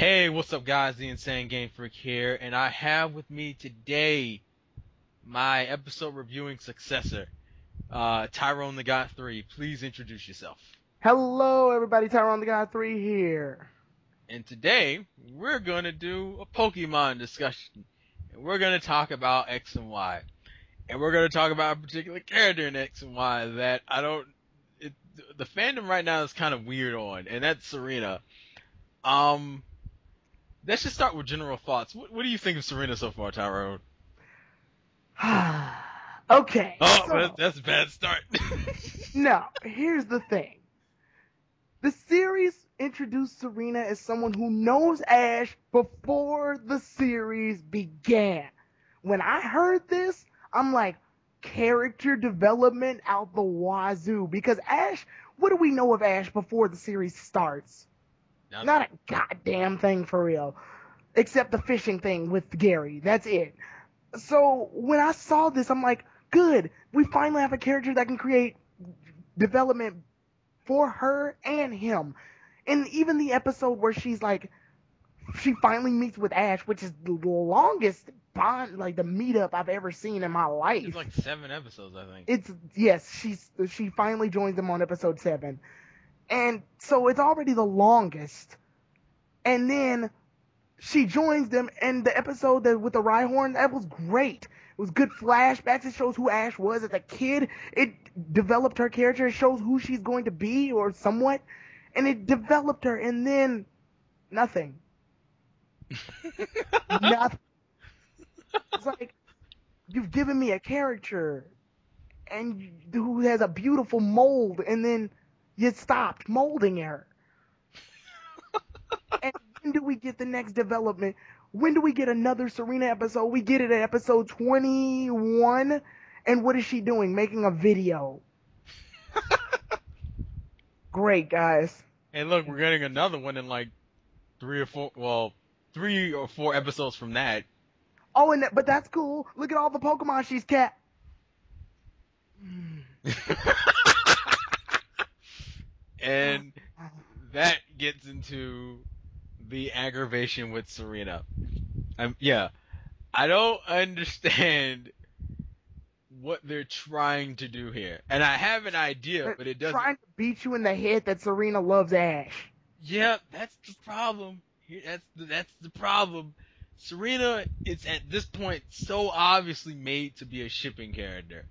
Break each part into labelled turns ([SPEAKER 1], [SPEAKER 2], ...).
[SPEAKER 1] Hey, what's up guys? The Insane Game Freak here, and I have with me today my episode reviewing successor, Tyronethegod3. Please introduce yourself.
[SPEAKER 2] Hello, everybody. Tyronethegod3 here.
[SPEAKER 1] And today, we're going to do a Pokemon discussion. And we're going to talk about X and Y. And we're going to talk about a particular character in X and Y that the fandom right now is kind of weird on, and that's Serena. Let's just start with general thoughts. What do you think of Serena so far, Tyrone?
[SPEAKER 2] Okay.
[SPEAKER 1] Oh, that's a bad start.
[SPEAKER 2] No, here's the thing. The series introduced Serena as someone who knows Ash before the series began. When I heard this, I'm like, character development out the wazoo. Because Ash, what do we know of Ash before the series starts? Not a goddamn thing for real. Except the fishing thing with Gary. That's it. So when I saw this, I'm like, good. We finally have a character that can create development for her and him. And even the episode where she finally meets with Ash, which is the longest bond, like the meetup I've ever seen in my life.
[SPEAKER 1] It's like 7 episodes, I think.
[SPEAKER 2] She finally joins them on episode 7. And so it's already the longest. And then she joins them, and the episode with the Rhyhorn, that was great. It was good flashbacks. It shows who Ash was as a kid. It developed her character. It shows who she's going to be, or somewhat. And it developed her, and then nothing. Nothing. It's like, you've given me a character and who has a beautiful mold, and then you stopped molding her. And when do we get the next development? When do we get another Serena episode? We get it at episode 21. And what is she doing? Making a video. Great, guys.
[SPEAKER 1] And look, we're getting another one in like 3 or 4 episodes from that.
[SPEAKER 2] Oh, but that's cool. Look at all the Pokemon she's kept.
[SPEAKER 1] And that gets into the aggravation with Serena. I don't understand what they're trying to do here. And I have an idea, but it doesn't.
[SPEAKER 2] Trying to beat you in the head that Serena loves Ash.
[SPEAKER 1] Yeah, that's the problem. That's the problem. Serena is at this point so obviously made to be a shipping character.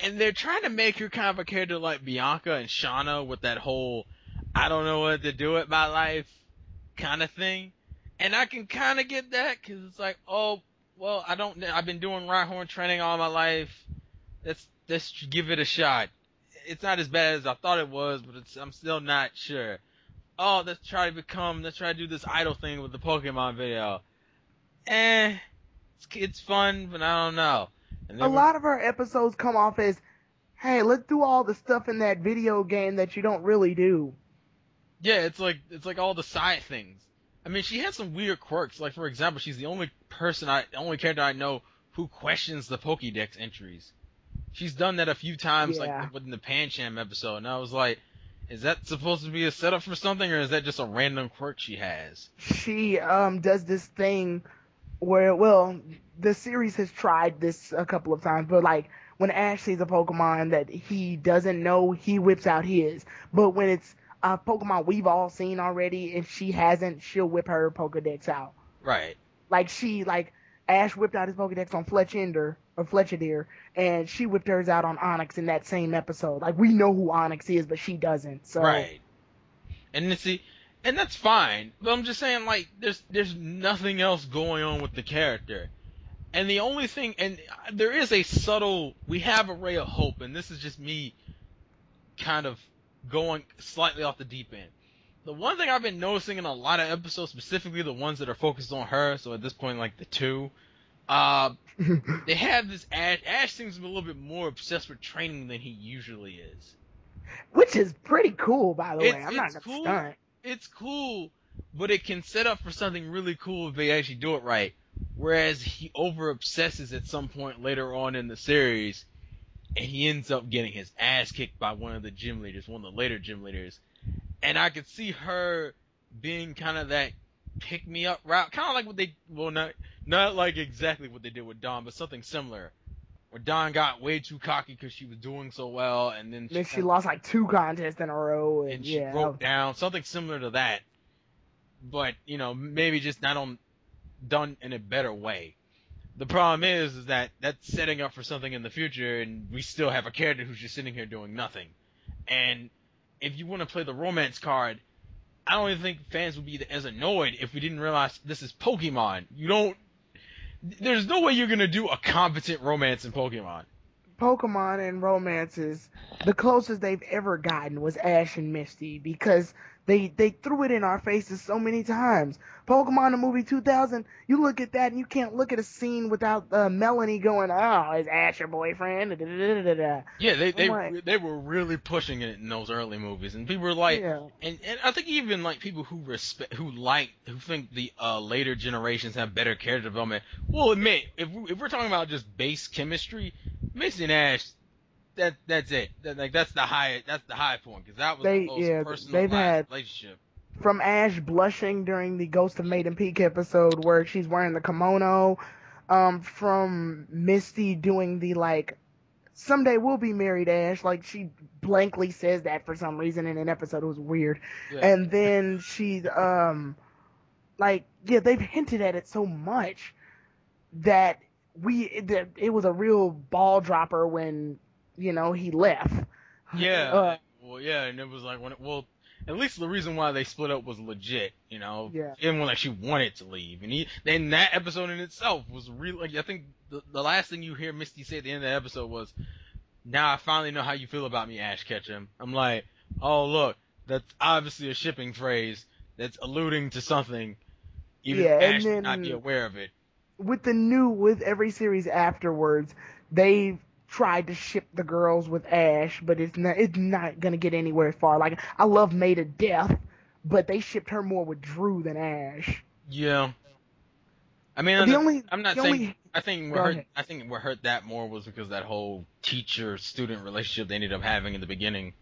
[SPEAKER 1] And they're trying to make her kind of a character like Bianca and Shauna with that whole I don't know what to do with my life kind of thing. And I can kind of get that because it's like, oh, well, I've been doing Rhyhorn training all my life. Let's give it a shot. It's not as bad as I thought it was, but I'm still not sure. Oh, let's try to do this idol thing with the Pokemon video. It's fun, but I don't know.
[SPEAKER 2] A lot of her episodes come off as, hey, let's do all the stuff in that video game that you don't really do.
[SPEAKER 1] Yeah, it's like all the side things. I mean, she has some weird quirks. Like, for example, she's the only character I know who questions the Pokédex entries. She's done that a few times, like within the Pancham episode, and I was like, is that supposed to be a setup for something, or is that just a random quirk she has?
[SPEAKER 2] She does this thing where, well, the series has tried this a couple of times, but like when Ash sees a Pokemon that he doesn't know, he whips out his. But when it's a Pokemon we've all seen already, and she hasn't, she'll whip her Pokedex out.
[SPEAKER 1] Right.
[SPEAKER 2] Like Ash whipped out his Pokedex on Fletchinder, and she whipped hers out on Onyx in that same episode. Like, we know who Onyx is, but she doesn't. So.
[SPEAKER 1] Right. And that's fine. But I'm just saying, like, there's nothing else going on with the character. And the only thing, and there is we have a ray of hope, and this is just me kind of going slightly off the deep end. The one thing I've been noticing in a lot of episodes, specifically the ones that are focused on her, so at this point, like the 2, they have this Ash. Ash seems to be a little bit more obsessed with training than he usually is.
[SPEAKER 2] Which is pretty cool, by the way. I'm not gonna stunt.
[SPEAKER 1] It's cool, but it can set up for something really cool if they actually do it right. Whereas he over-obsesses at some point later on in the series, and he ends up getting his ass kicked by one of the later gym leaders. And I could see her being kind of that pick me up route, kind of like what they, well, not like exactly what they did with Dawn, but something similar. Where Dawn got way too cocky because she was doing so well, and then
[SPEAKER 2] Then she lost like 2 contests in a row, and
[SPEAKER 1] she
[SPEAKER 2] yeah.
[SPEAKER 1] broke down. Something similar to that, but maybe just not on done in a better way. The problem is that that's setting up for something in the future, and we still have a character who's just sitting here doing nothing. And if you want to play the romance card, I don't even think fans would be as annoyed if we didn't realize this is Pokemon. There's no way you're gonna do a competent romance in Pokemon.
[SPEAKER 2] Pokemon and romances, the closest they've ever gotten was Ash and Misty, because they threw it in our faces so many times. Pokemon the movie 2000, you look at that and you can't look at a scene without Melanie going, "Oh, is Ash your boyfriend?" Da, da, da, da, da.
[SPEAKER 1] Yeah,
[SPEAKER 2] Like,
[SPEAKER 1] they were really pushing it in those early movies, and people were like,
[SPEAKER 2] yeah,
[SPEAKER 1] and I think even like people who think the later generations have better character development will admit, if we're talking about just base chemistry, Misty and Ash, that's it. That's the high point, because that was the most
[SPEAKER 2] they've
[SPEAKER 1] personalized
[SPEAKER 2] had,
[SPEAKER 1] relationship.
[SPEAKER 2] from Ash blushing during the Ghost of Maiden Peak episode where she's wearing the kimono, from Misty doing the like, "Someday we'll be married, Ash." Like, she blankly says that for some reason in an episode. It was weird.
[SPEAKER 1] Yeah.
[SPEAKER 2] And then she, like, yeah, they've hinted at it so much that it was a real ball dropper when, he left.
[SPEAKER 1] Yeah, well, yeah, and it was like at least the reason why they split up was legit,
[SPEAKER 2] Yeah.
[SPEAKER 1] Even when like she wanted to leave, and then that episode in itself was really, like, I think the last thing you hear Misty say at the end of the episode was, "Now I finally know how you feel about me, Ash Ketchum." I'm like, oh look, that's obviously a shipping phrase that's alluding to something, even
[SPEAKER 2] Yeah,
[SPEAKER 1] if
[SPEAKER 2] and
[SPEAKER 1] Ash may not be
[SPEAKER 2] then
[SPEAKER 1] aware of it.
[SPEAKER 2] with every series afterwards, they've tried to ship the girls with Ash, but it's not gonna get anywhere far. Like, I love May to death, but they shipped her more with Drew than Ash.
[SPEAKER 1] Yeah. I mean, I'm not saying. I think
[SPEAKER 2] Go ahead.
[SPEAKER 1] what hurt that more was because that whole teacher-student relationship they ended up having in the beginning.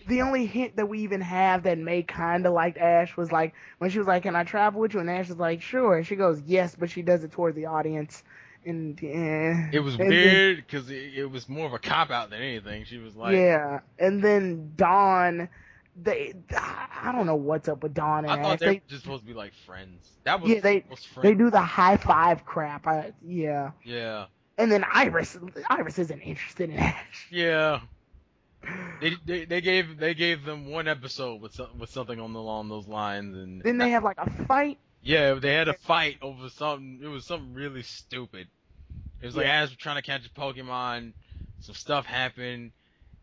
[SPEAKER 2] The only hint that we even have that May kind of liked Ash was like when she was like, "Can I travel with you?" And Ash was like, "Sure." And she goes, "Yes," but she does it towards the audience. And
[SPEAKER 1] It was
[SPEAKER 2] and
[SPEAKER 1] weird because it was more of a cop out than anything. She was like,
[SPEAKER 2] yeah, and then Dawn, I don't know what's up with Dawn and
[SPEAKER 1] I thought
[SPEAKER 2] Ash.
[SPEAKER 1] they were just supposed to be like friends. That was
[SPEAKER 2] Yeah, they
[SPEAKER 1] most
[SPEAKER 2] they
[SPEAKER 1] friends.
[SPEAKER 2] do the high five crap. Yeah,
[SPEAKER 1] Yeah,
[SPEAKER 2] and then Iris isn't interested in Ash.
[SPEAKER 1] yeah. They gave them one episode with something along those lines, and
[SPEAKER 2] Then they have like a fight.
[SPEAKER 1] yeah, they had a fight over something. It was something really stupid. It was like,
[SPEAKER 2] Yeah.
[SPEAKER 1] as we're trying to catch a Pokemon, some stuff happened,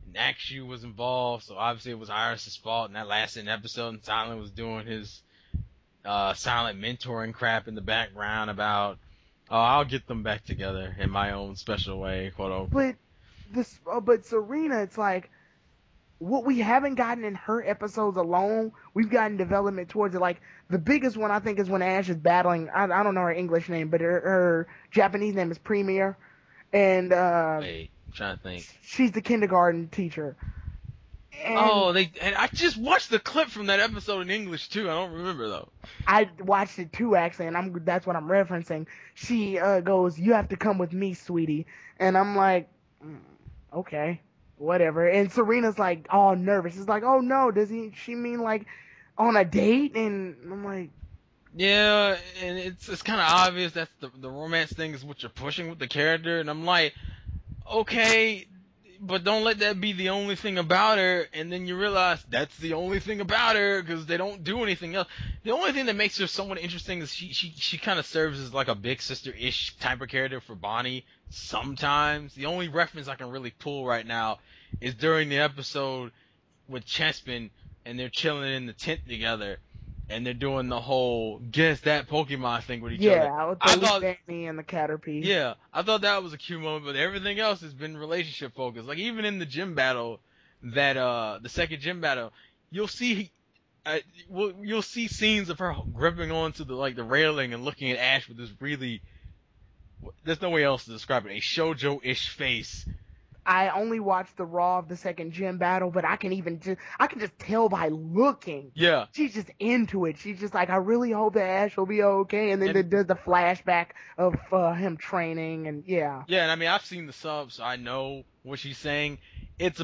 [SPEAKER 1] and Akshu was involved, so obviously it was Iris' fault, and that lasted an episode, and Silent was doing his silent mentoring crap in the background about, oh, I'll get them back together in my own special way, quote unquote.
[SPEAKER 2] But Serena, it's like, what we haven't gotten in her episodes alone, we've gotten development towards it. Like, the biggest one I think is when Ash is battling. I don't know her English name, but her Japanese name is Premier, and
[SPEAKER 1] Wait, I'm trying to think.
[SPEAKER 2] she's the kindergarten teacher. And
[SPEAKER 1] And I just watched the clip from that episode in English too. I don't remember though.
[SPEAKER 2] I watched it too, actually, and that's what I'm referencing. She goes, "You have to come with me, sweetie," and I'm like, okay, whatever. And Serena's like all nervous. It's like, oh no, she mean like on a date? And I'm like,
[SPEAKER 1] Yeah, and it's kind of obvious that's the romance thing is what you're pushing with the character, and I'm like, okay, but don't let that be the only thing about her, and then you realize that's the only thing about her because they don't do anything else. The only thing that makes her somewhat interesting is she kind of serves as like a big sister-ish type of character for Bonnie sometimes. The only reference I can really pull right now is during the episode with Chespin, and they're chilling in the tent together, and they're doing the whole guess that Pokemon thing with each other.
[SPEAKER 2] yeah, with
[SPEAKER 1] I
[SPEAKER 2] the
[SPEAKER 1] thought,
[SPEAKER 2] Danny and the Caterpie.
[SPEAKER 1] yeah, I thought that was a cute moment, but everything else has been relationship focused. Like, even in the gym battle, the second gym battle, you'll see, you'll see scenes of her gripping onto the railing and looking at Ash with this really, there's no way else to describe it, a shoujo-ish face,
[SPEAKER 2] I only watched the Raw of the second gym battle, but I can just tell by looking.
[SPEAKER 1] Yeah.
[SPEAKER 2] She's just into it. She's just like, I really hope that Ash will be okay. And then
[SPEAKER 1] And
[SPEAKER 2] does the flashback of him training, and yeah.
[SPEAKER 1] yeah, and I mean, I've seen the subs, so I know what she's saying. It's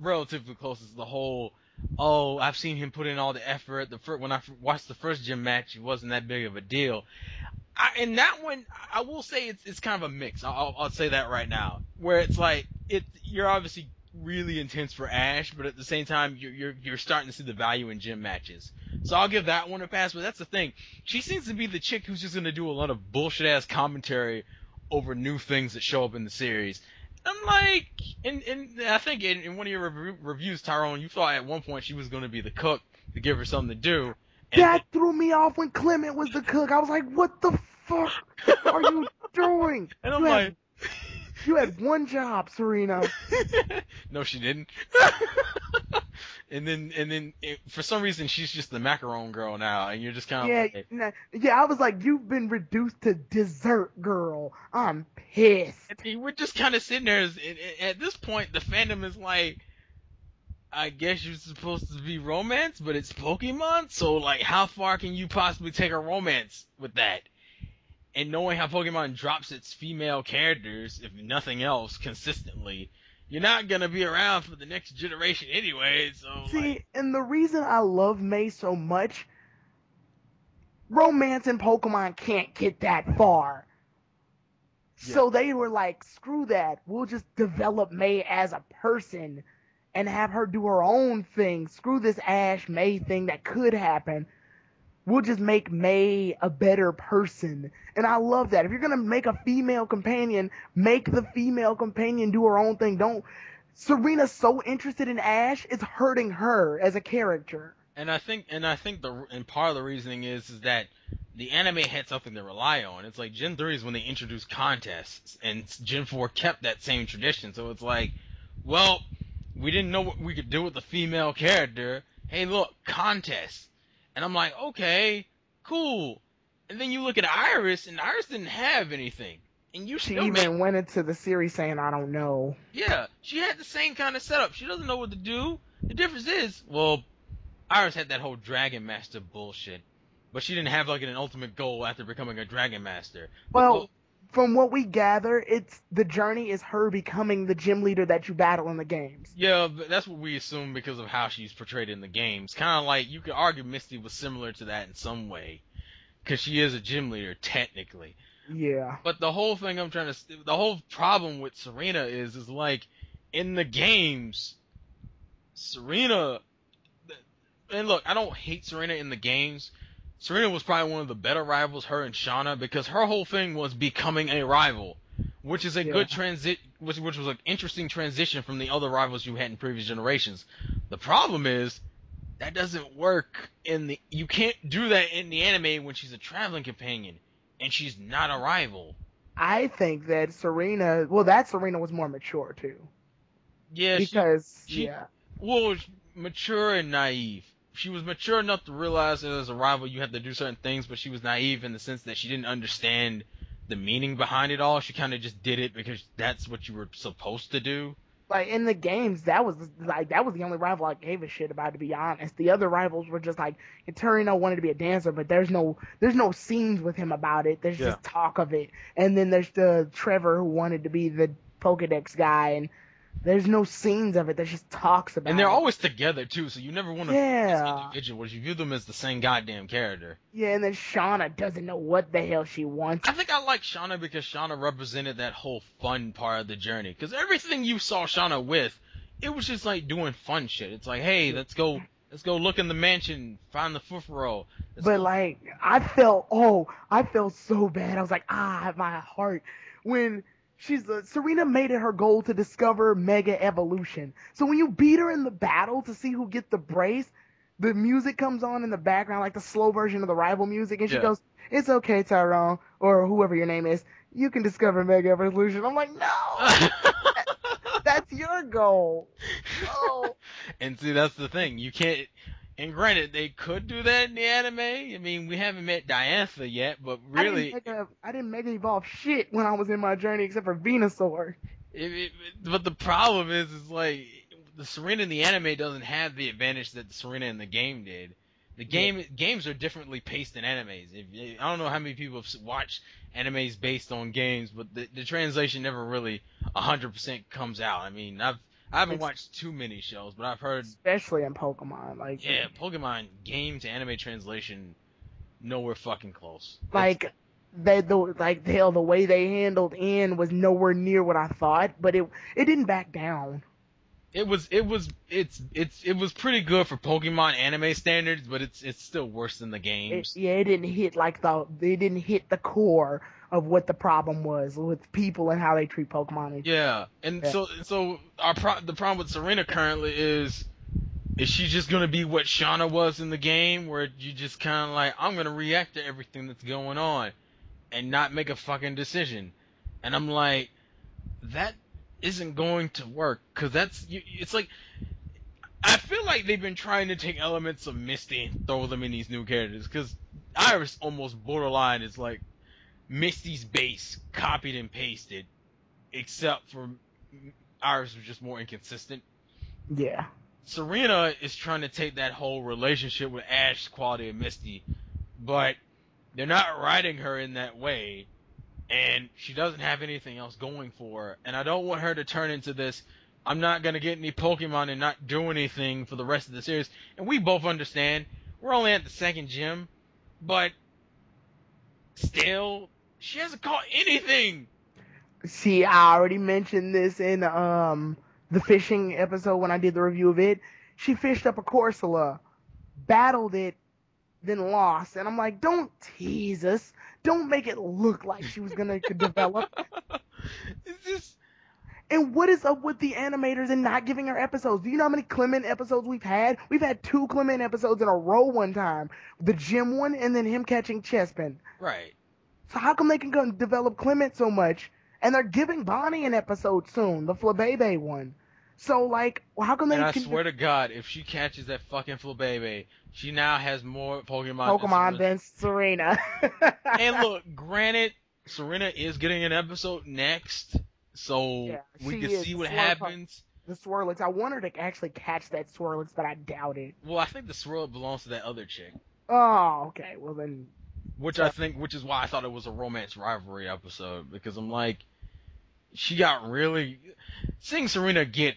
[SPEAKER 1] relatively close as the whole, oh, I've seen him put in all the effort. When I watched the first gym match, it wasn't that big of a deal. And that one, I will say it's kind of a mix. I'll say that right now, where it's like you're obviously really intense for Ash, but at the same time you're starting to see the value in gym matches. So I'll give that one a pass. But that's the thing, she seems to be the chick who's just gonna do a lot of bullshit ass commentary over new things that show up in the series. I'm like, and I think in one of your reviews, Tyrone, you thought at one point she was gonna be the cook to give her something to do.
[SPEAKER 2] That threw me off when Clement was the cook. I was like, what the fuck are you doing?
[SPEAKER 1] And I'm like,
[SPEAKER 2] you had one job, Serena.
[SPEAKER 1] No, she didn't. and then for some reason she's just the macaron girl now, and you're just kind of like,
[SPEAKER 2] yeah. I was like, you've been reduced to dessert girl. I'm pissed.
[SPEAKER 1] And we're just kind of sitting there. At this point, the fandom is like, I guess you're supposed to be romance, but it's Pokemon, so like, how far can you possibly take a romance with that? And knowing how Pokemon drops its female characters, if nothing else, consistently, you're not gonna be around for the next generation anyway, so...
[SPEAKER 2] See, and the reason I love May so much, romance in Pokemon can't get that far. Yeah. So they were like, screw that, we'll just develop May as a person and have her do her own thing. Screw this Ash May thing that could happen. We'll just make May a better person. And I love that. If you're going to make a female companion, make the female companion do her own thing. Serena's so interested in Ash, it's hurting her as a character.
[SPEAKER 1] And I think part of the reasoning is that the anime had something to rely on. It's like Gen 3 is when they introduced contests, and Gen 4 kept that same tradition. So it's like, well, we didn't know what we could do with the female character. Hey, look, contests. And I'm like, okay, cool. And then you look at Iris, and Iris didn't have anything. And
[SPEAKER 2] she even went into the series saying, I don't know.
[SPEAKER 1] Yeah, she had the same kind of setup. She doesn't know what to do. The difference is, well, Iris had that whole Dragon Master bullshit. But she didn't have like an ultimate goal after becoming a Dragon Master.
[SPEAKER 2] Well, from what we gather, the journey is her becoming the gym leader that you battle in the games.
[SPEAKER 1] Yeah, but that's what we assume because of how she's portrayed in the games. Kind of like, you could argue Misty was similar to that in some way. Because she is a gym leader, technically.
[SPEAKER 2] Yeah.
[SPEAKER 1] But the whole thing the whole problem with Serena is like, in the games, Serena, and look, I don't hate Serena in the games. Serena was probably one of the better rivals, her and Shauna, because her whole thing was becoming a rival, which is a good which was an interesting transition from the other rivals you had in previous generations. The problem is, that doesn't work you can't do that in the anime when she's a traveling companion, and she's not a rival.
[SPEAKER 2] I think that Serena was more mature too.
[SPEAKER 1] Yeah,
[SPEAKER 2] because
[SPEAKER 1] mature and naive. She was mature enough to realize that as a rival you have to do certain things, but she was naive in the sense that she didn't understand the meaning behind it all. She kind of just did it because that's what you were supposed to do.
[SPEAKER 2] Like, in the games, that was the only rival I gave a shit about, to be honest. The other rivals were just like, Torino wanted to be a dancer, but there's no scenes with him about it. There's just talk of it. And then there's the Trevor who wanted to be the Pokedex guy, and there's no scenes of it. There's just talks about it.
[SPEAKER 1] And they're always together, too, so you never want to view them as individuals. You view them as the same goddamn character.
[SPEAKER 2] Yeah, and then Shauna doesn't know what the hell she wants.
[SPEAKER 1] I think I like Shauna because Shauna represented that whole fun part of the journey. Because everything you saw Shauna with, it was just like doing fun shit. It's like, hey, let's go look in the mansion, find the Fufuro.
[SPEAKER 2] Like, I felt so bad. I was like, my heart. When Serena made it her goal to discover Mega Evolution. So when you beat her in the battle to see who gets the brace, the music comes on in the background, like the slow version of the rival music, and she goes, "It's okay, Tyrone," or whoever your name is, "you can discover Mega Evolution." I'm like, no! That's your goal. No.
[SPEAKER 1] And see, that's the thing. You can't... And granted, they could do that in the anime. I mean, we haven't met Diantha yet, but really...
[SPEAKER 2] I didn't Mega Evolve shit when I was in my journey except for Venusaur.
[SPEAKER 1] But the problem is like the Serena in the anime doesn't have the advantage that the Serena in the game did. The games are differently paced than animes. I don't know how many people have watched animes based on games, but the translation never really 100% comes out. I mean, I haven't watched too many shows, but I've heard,
[SPEAKER 2] especially in Pokemon, like
[SPEAKER 1] yeah, Pokemon game to anime translation nowhere fucking close.
[SPEAKER 2] like the way they handled N was nowhere near what I thought, but it didn't back down.
[SPEAKER 1] It was pretty good for Pokemon anime standards, but it's still worse than the games.
[SPEAKER 2] It didn't hit they didn't hit the core of what the problem was with people and how they treat Pokemon.
[SPEAKER 1] Yeah, and
[SPEAKER 2] Yeah.
[SPEAKER 1] so the problem with Serena currently is she just gonna be what Shauna was in the game, where you just kind of like, I'm gonna react to everything that's going on and not make a fucking decision, and I'm like, that isn't going to work, because it's like, I feel like they've been trying to take elements of Misty and throw them in these new characters, because Iris almost borderline is like Misty's base copied and pasted, except for Iris was just more inconsistent.
[SPEAKER 2] Yeah.
[SPEAKER 1] Serena is trying to take that whole relationship with Ash quality of Misty, but they're not writing her in that way, and she doesn't have anything else going for her, and I don't want her to turn into this, I'm not going to get any Pokemon and not do anything for the rest of the series. And we both understand, we're only at the second gym, but still, she hasn't caught anything.
[SPEAKER 2] See, I already mentioned this in the fishing episode when I did the review of it. She fished up a Corsola, battled it, then lost, and I'm like, don't tease us. Don't make it look like she was gonna develop.
[SPEAKER 1] It's just,
[SPEAKER 2] and what is up with the animators and not giving her episodes? Do you know how many Clement episodes we've had? We've had 2 Clement episodes in a row one time. The gym one and then him catching Chespin.
[SPEAKER 1] right.
[SPEAKER 2] So how come they can go and develop Clement so much? And they're giving Bonnie an episode soon, the Flabebe one. So, like, how come they
[SPEAKER 1] And I
[SPEAKER 2] can
[SPEAKER 1] swear to God, if she catches that fucking Flabebe, she now has more Pokemon
[SPEAKER 2] than Serena?
[SPEAKER 1] And look, granted, Serena is getting an episode next, so
[SPEAKER 2] Yeah,
[SPEAKER 1] we
[SPEAKER 2] she
[SPEAKER 1] can
[SPEAKER 2] is.
[SPEAKER 1] see what
[SPEAKER 2] Slurp-
[SPEAKER 1] happens.
[SPEAKER 2] The Swirlix. I want her to actually catch that Swirlix, but I doubt it.
[SPEAKER 1] Well, I think the Swirl belongs to that other chick.
[SPEAKER 2] Oh, okay. Well, then.
[SPEAKER 1] Which is why I thought it was a romance rivalry episode, because I'm like, she got really, seeing Serena get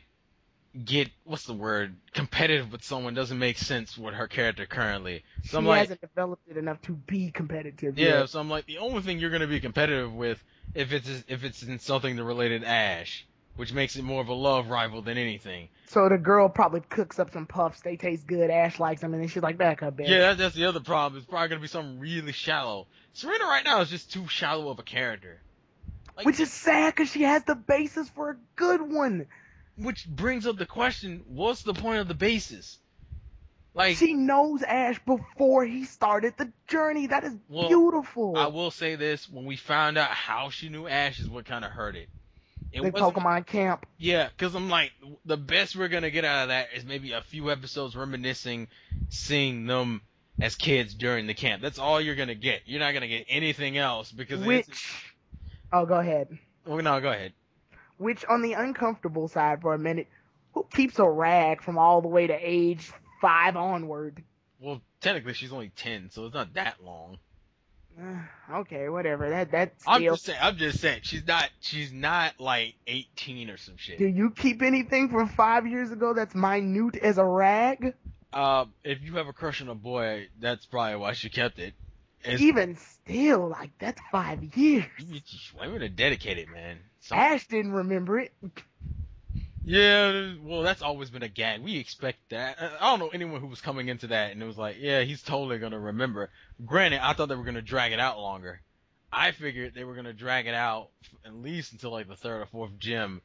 [SPEAKER 1] what's the word, competitive with someone doesn't make sense with her character currently. So
[SPEAKER 2] She hasn't developed it enough to be competitive
[SPEAKER 1] yeah,
[SPEAKER 2] yet.
[SPEAKER 1] so I'm like, the only thing you're gonna be competitive with if it's in something to related Ash, which makes it more of a love rival than anything.
[SPEAKER 2] So the girl probably cooks up some puffs. They taste good. Ash likes them, and then she's like, back up, bitch.
[SPEAKER 1] Yeah, that's the other problem. It's probably gonna be something really shallow. Serena right now is just too shallow of a character. Like,
[SPEAKER 2] which is sad because she has the basis for a good one.
[SPEAKER 1] Which brings up the question: what's the point of the basis? Like,
[SPEAKER 2] she knows Ash before he started the journey. That is beautiful.
[SPEAKER 1] I will say this: when we found out how she knew Ash, is what kind of hurt it.
[SPEAKER 2] The Pokemon camp.
[SPEAKER 1] Yeah, because I'm like, the best we're gonna get out of that is maybe a few episodes reminiscing, seeing them as kids during the camp. That's all you're gonna get. You're not gonna get anything else because
[SPEAKER 2] oh, go ahead.
[SPEAKER 1] Well, no, go ahead.
[SPEAKER 2] Which, on the uncomfortable side for a minute, who keeps a rag from all the way to age 5 onward?
[SPEAKER 1] Well, technically she's only 10, so it's not that long.
[SPEAKER 2] Okay, whatever. That's
[SPEAKER 1] still... I'm just saying she's not like 18 or some shit.
[SPEAKER 2] Do you keep anything from 5 years ago that's minute as a rag?
[SPEAKER 1] If you have a crush on a boy, that's probably why she kept it.
[SPEAKER 2] Even still, like, that's 5 years.
[SPEAKER 1] Women are dedicated, man.
[SPEAKER 2] Ash didn't remember it.
[SPEAKER 1] Yeah, well, that's always been a gag. We expect that. I don't know anyone who was coming into that and it was like, yeah, he's totally gonna remember. Granted, I thought they were gonna drag it out longer. I figured they were gonna drag it out at least until like the 3rd or 4th gym,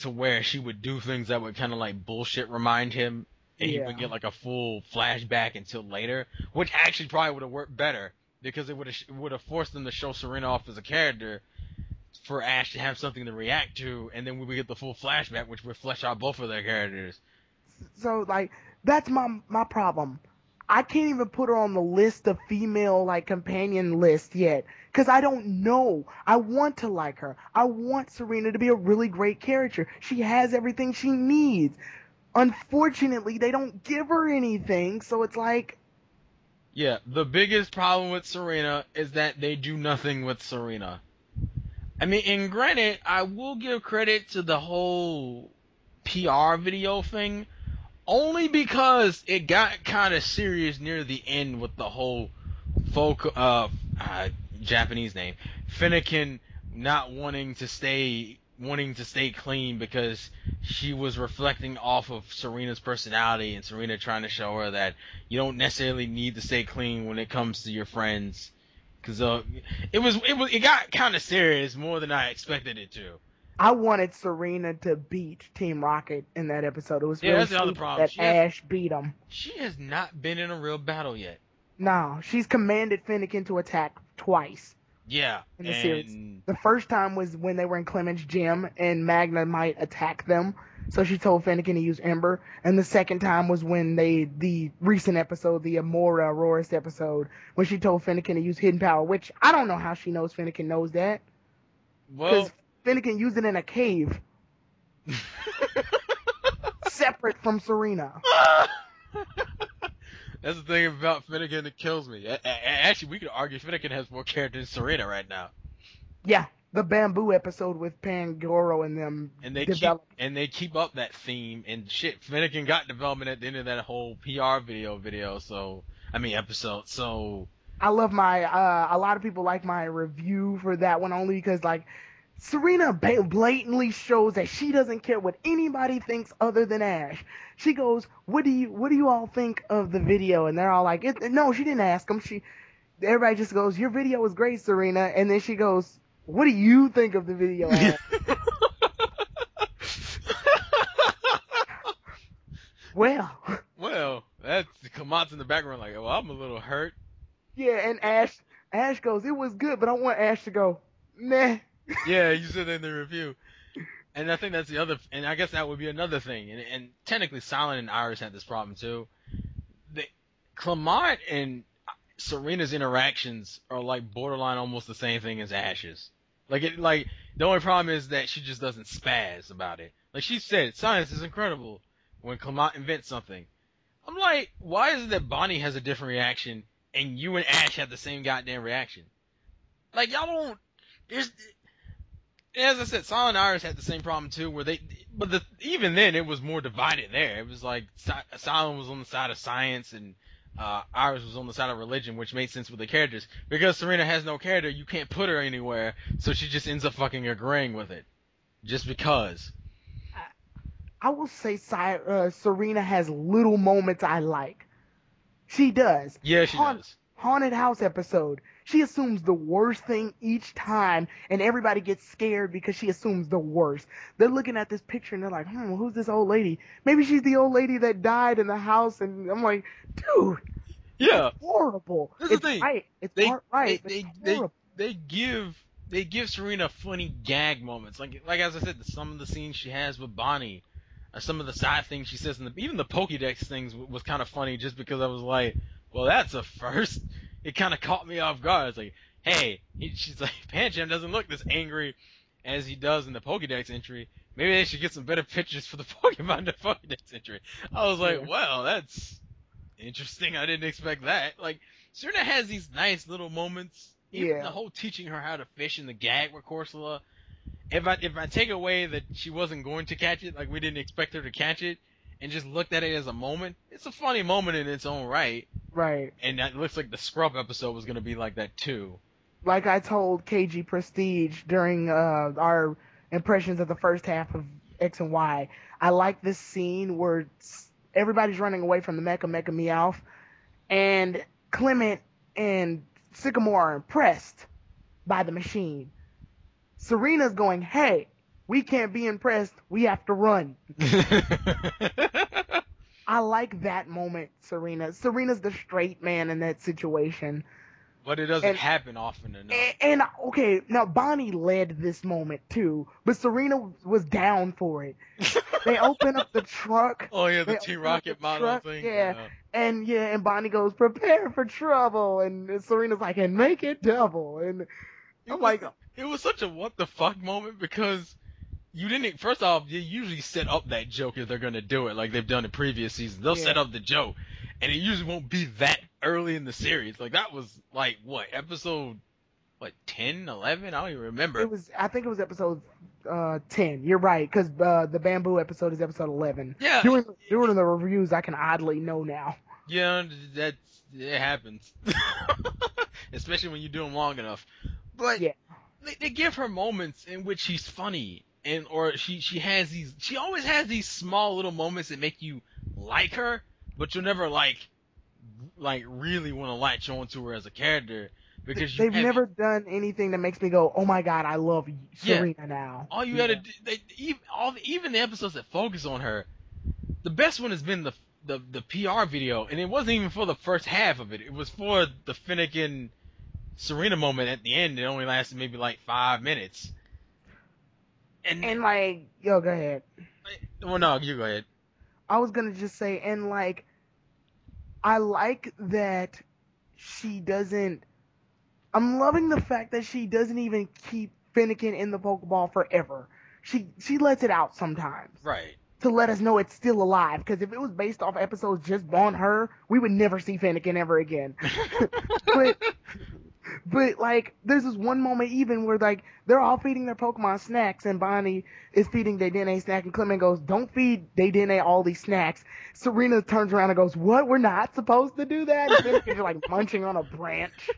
[SPEAKER 1] to where she would do things that would kind of like bullshit remind him, and he would get like a full flashback until later, which actually probably would have worked better because it would have forced them to show Serena off as a character, for Ash to have something to react to, and then we would get the full flashback, which would flesh out both of their characters.
[SPEAKER 2] So, like, that's my problem. I can't even put her on the list of female like companion list yet because I don't know. I want to like her. I want Serena to be a really great character. She has everything she needs. Unfortunately, they don't give her anything, so it's like...
[SPEAKER 1] Yeah, the biggest problem with Serena is that they do nothing with Serena. I mean, and granted, I will give credit to the whole PR video thing, only because it got kind of serious near the end with the whole Japanese name, Fennekin not wanting to stay clean because she was reflecting off of Serena's personality, and Serena trying to show her that you don't necessarily need to stay clean when it comes to your friends. Cause it got kind of serious more than I expected it to.
[SPEAKER 2] I wanted Serena to beat Team Rocket in that episode. It was
[SPEAKER 1] Yeah,
[SPEAKER 2] really
[SPEAKER 1] that's the other
[SPEAKER 2] stupid
[SPEAKER 1] problem.
[SPEAKER 2] that Ash beat him.
[SPEAKER 1] She has not been in a real battle yet.
[SPEAKER 2] No, she's commanded Fennekin to attack twice.
[SPEAKER 1] Yeah,
[SPEAKER 2] in the series. The first time was when they were in Clement's gym and Magna might attack them, so she told Fennekin to use Ember. And the second time was when the recent episode, the Aurora's episode, when she told Fennekin to use Hidden Power, which I don't know how she knows Fennekin knows that. Because Fennekin used it in a cave. Separate from Serena.
[SPEAKER 1] That's the thing about Fennekin that kills me. Actually, we could argue Fennekin has more character than Serena right now.
[SPEAKER 2] Yeah, the bamboo episode with Pangoro and them
[SPEAKER 1] they keep up that theme and shit. Fennekin got development at the end of that whole PR episode. So
[SPEAKER 2] I love my a lot of people like my review for that one only because like Serena blatantly shows that she doesn't care what anybody thinks other than Ash. She goes, "What do you all think of the video?" And they're all like, "No, she didn't ask them." Everybody just goes, "Your video was great, Serena." And then she goes, "What do you think of the video?"
[SPEAKER 1] Well, that's Kamat's in the background like, "Well, I'm a little hurt."
[SPEAKER 2] Yeah, and Ash goes, "It was good," but I want Ash to go, "Meh."
[SPEAKER 1] Yeah, you said that in the review. And I think that's the other, and I guess that would be another thing. And technically, Silent and Iris had this problem too. Clement and Serena's interactions are like borderline almost the same thing as Ash's. Like the only problem is that she just doesn't spaz about it. Like she said, science is incredible when Clement invents something. I'm like, why is it that Bonnie has a different reaction and you and Ash have the same goddamn reaction? Like y'all don't. As I said, Silent and Iris had the same problem too, even then it was more divided there. It was like Silent was on the side of science and Iris was on the side of religion, which made sense with the characters. Because Serena has no character, you can't put her anywhere, so she just ends up fucking agreeing with it, just because.
[SPEAKER 2] I will say Serena has little moments I like. She does.
[SPEAKER 1] Yeah, she does.
[SPEAKER 2] Haunted house episode. She assumes the worst thing each time, and everybody gets scared because she assumes the worst. They're looking at this picture and they're like, who's this old lady? Maybe she's the old lady that died in the house. And I'm like, dude,
[SPEAKER 1] yeah,
[SPEAKER 2] that's horrible.
[SPEAKER 1] That's
[SPEAKER 2] it's
[SPEAKER 1] the thing.
[SPEAKER 2] Right. It's right.
[SPEAKER 1] They give Serena funny gag moments. Like as I said, some of the scenes she has with Bonnie, some of the side things she says, even the Pokédex things was kind of funny just because I was like, well, that's a first. It kind of caught me off guard. It's like, hey, she's like, Pancham doesn't look this angry as he does in the Pokédex entry. Maybe they should get some better pictures for the Pokemon in the Pokédex entry. I was like, well, that's interesting. I didn't expect that. Like, Serena has these nice little moments. Even the whole teaching her how to fish in the gag with Corsola. If I take away that she wasn't going to catch it, like we didn't expect her to catch it, and just looked at it as a moment, it's a funny moment in its own right.
[SPEAKER 2] Right.
[SPEAKER 1] And it looks like the Scrub episode was going to be like that too.
[SPEAKER 2] Like I told KG Prestige during our impressions of the first half of X and Y, I like this scene where everybody's running away from the Mecha Meowth, and Clement and Sycamore are impressed by the machine. Serena's going, hey, we can't be impressed. We have to run. I like that moment, Serena. Serena's the straight man in that situation.
[SPEAKER 1] But it doesn't
[SPEAKER 2] And
[SPEAKER 1] happen often enough.
[SPEAKER 2] and okay, now Bonnie led this moment too, but Serena was down for it. They open up the truck.
[SPEAKER 1] Oh yeah, the
[SPEAKER 2] They
[SPEAKER 1] Team
[SPEAKER 2] open up the
[SPEAKER 1] Rocket model
[SPEAKER 2] truck,
[SPEAKER 1] thing.
[SPEAKER 2] yeah.
[SPEAKER 1] Yeah.
[SPEAKER 2] And Bonnie goes, prepare for trouble, and Serena's like, and make it double, and
[SPEAKER 1] It
[SPEAKER 2] I'm
[SPEAKER 1] was
[SPEAKER 2] like,
[SPEAKER 1] it was such a what the fuck moment because you didn't. First off, you usually set up that joke if they're gonna do it, like they've done in previous seasons. They'll
[SPEAKER 2] yeah,
[SPEAKER 1] set up the joke, and it usually won't be that early in the series. Like that was like what episode, what 10, 11? I don't even remember.
[SPEAKER 2] I think it was episode 10. You're right, because the bamboo episode is episode 11.
[SPEAKER 1] Yeah,
[SPEAKER 2] During the reviews, I can oddly know now.
[SPEAKER 1] yeah, it happens, especially when you do them long enough. But
[SPEAKER 2] Yeah,
[SPEAKER 1] they give her moments in which she's funny, and or she always has these small little moments that make you like her, but you'll never like really want to latch on to her as a character because you
[SPEAKER 2] they've
[SPEAKER 1] have
[SPEAKER 2] never done anything that makes me go, oh my god, I love
[SPEAKER 1] yeah.
[SPEAKER 2] Serena now.
[SPEAKER 1] All you gotta do, even the episodes that focus on her, the best one has been the PR video, and it wasn't even for the first half of it. It was for the Fennekin Serena moment at the end. It only lasted maybe like 5 minutes.
[SPEAKER 2] And like, yo, go ahead.
[SPEAKER 1] Well, no, you go ahead.
[SPEAKER 2] I was gonna just say, and like, I like that she doesn't. I'm loving the fact that she doesn't even keep Fennekin in the Pokeball forever. She lets it out sometimes.
[SPEAKER 1] Right.
[SPEAKER 2] To let us know it's still alive. Because if it was based off episodes just on her, we would never see Fennekin ever again. but like, there's this one moment even where like they're all feeding their Pokemon snacks, and Bonnie is feeding Dedenne a snack, and Clement goes, "Don't feed Dedenne all these snacks." Serena turns around and goes, "What? We're not supposed to do that?" And Fennekin's like munching on a branch.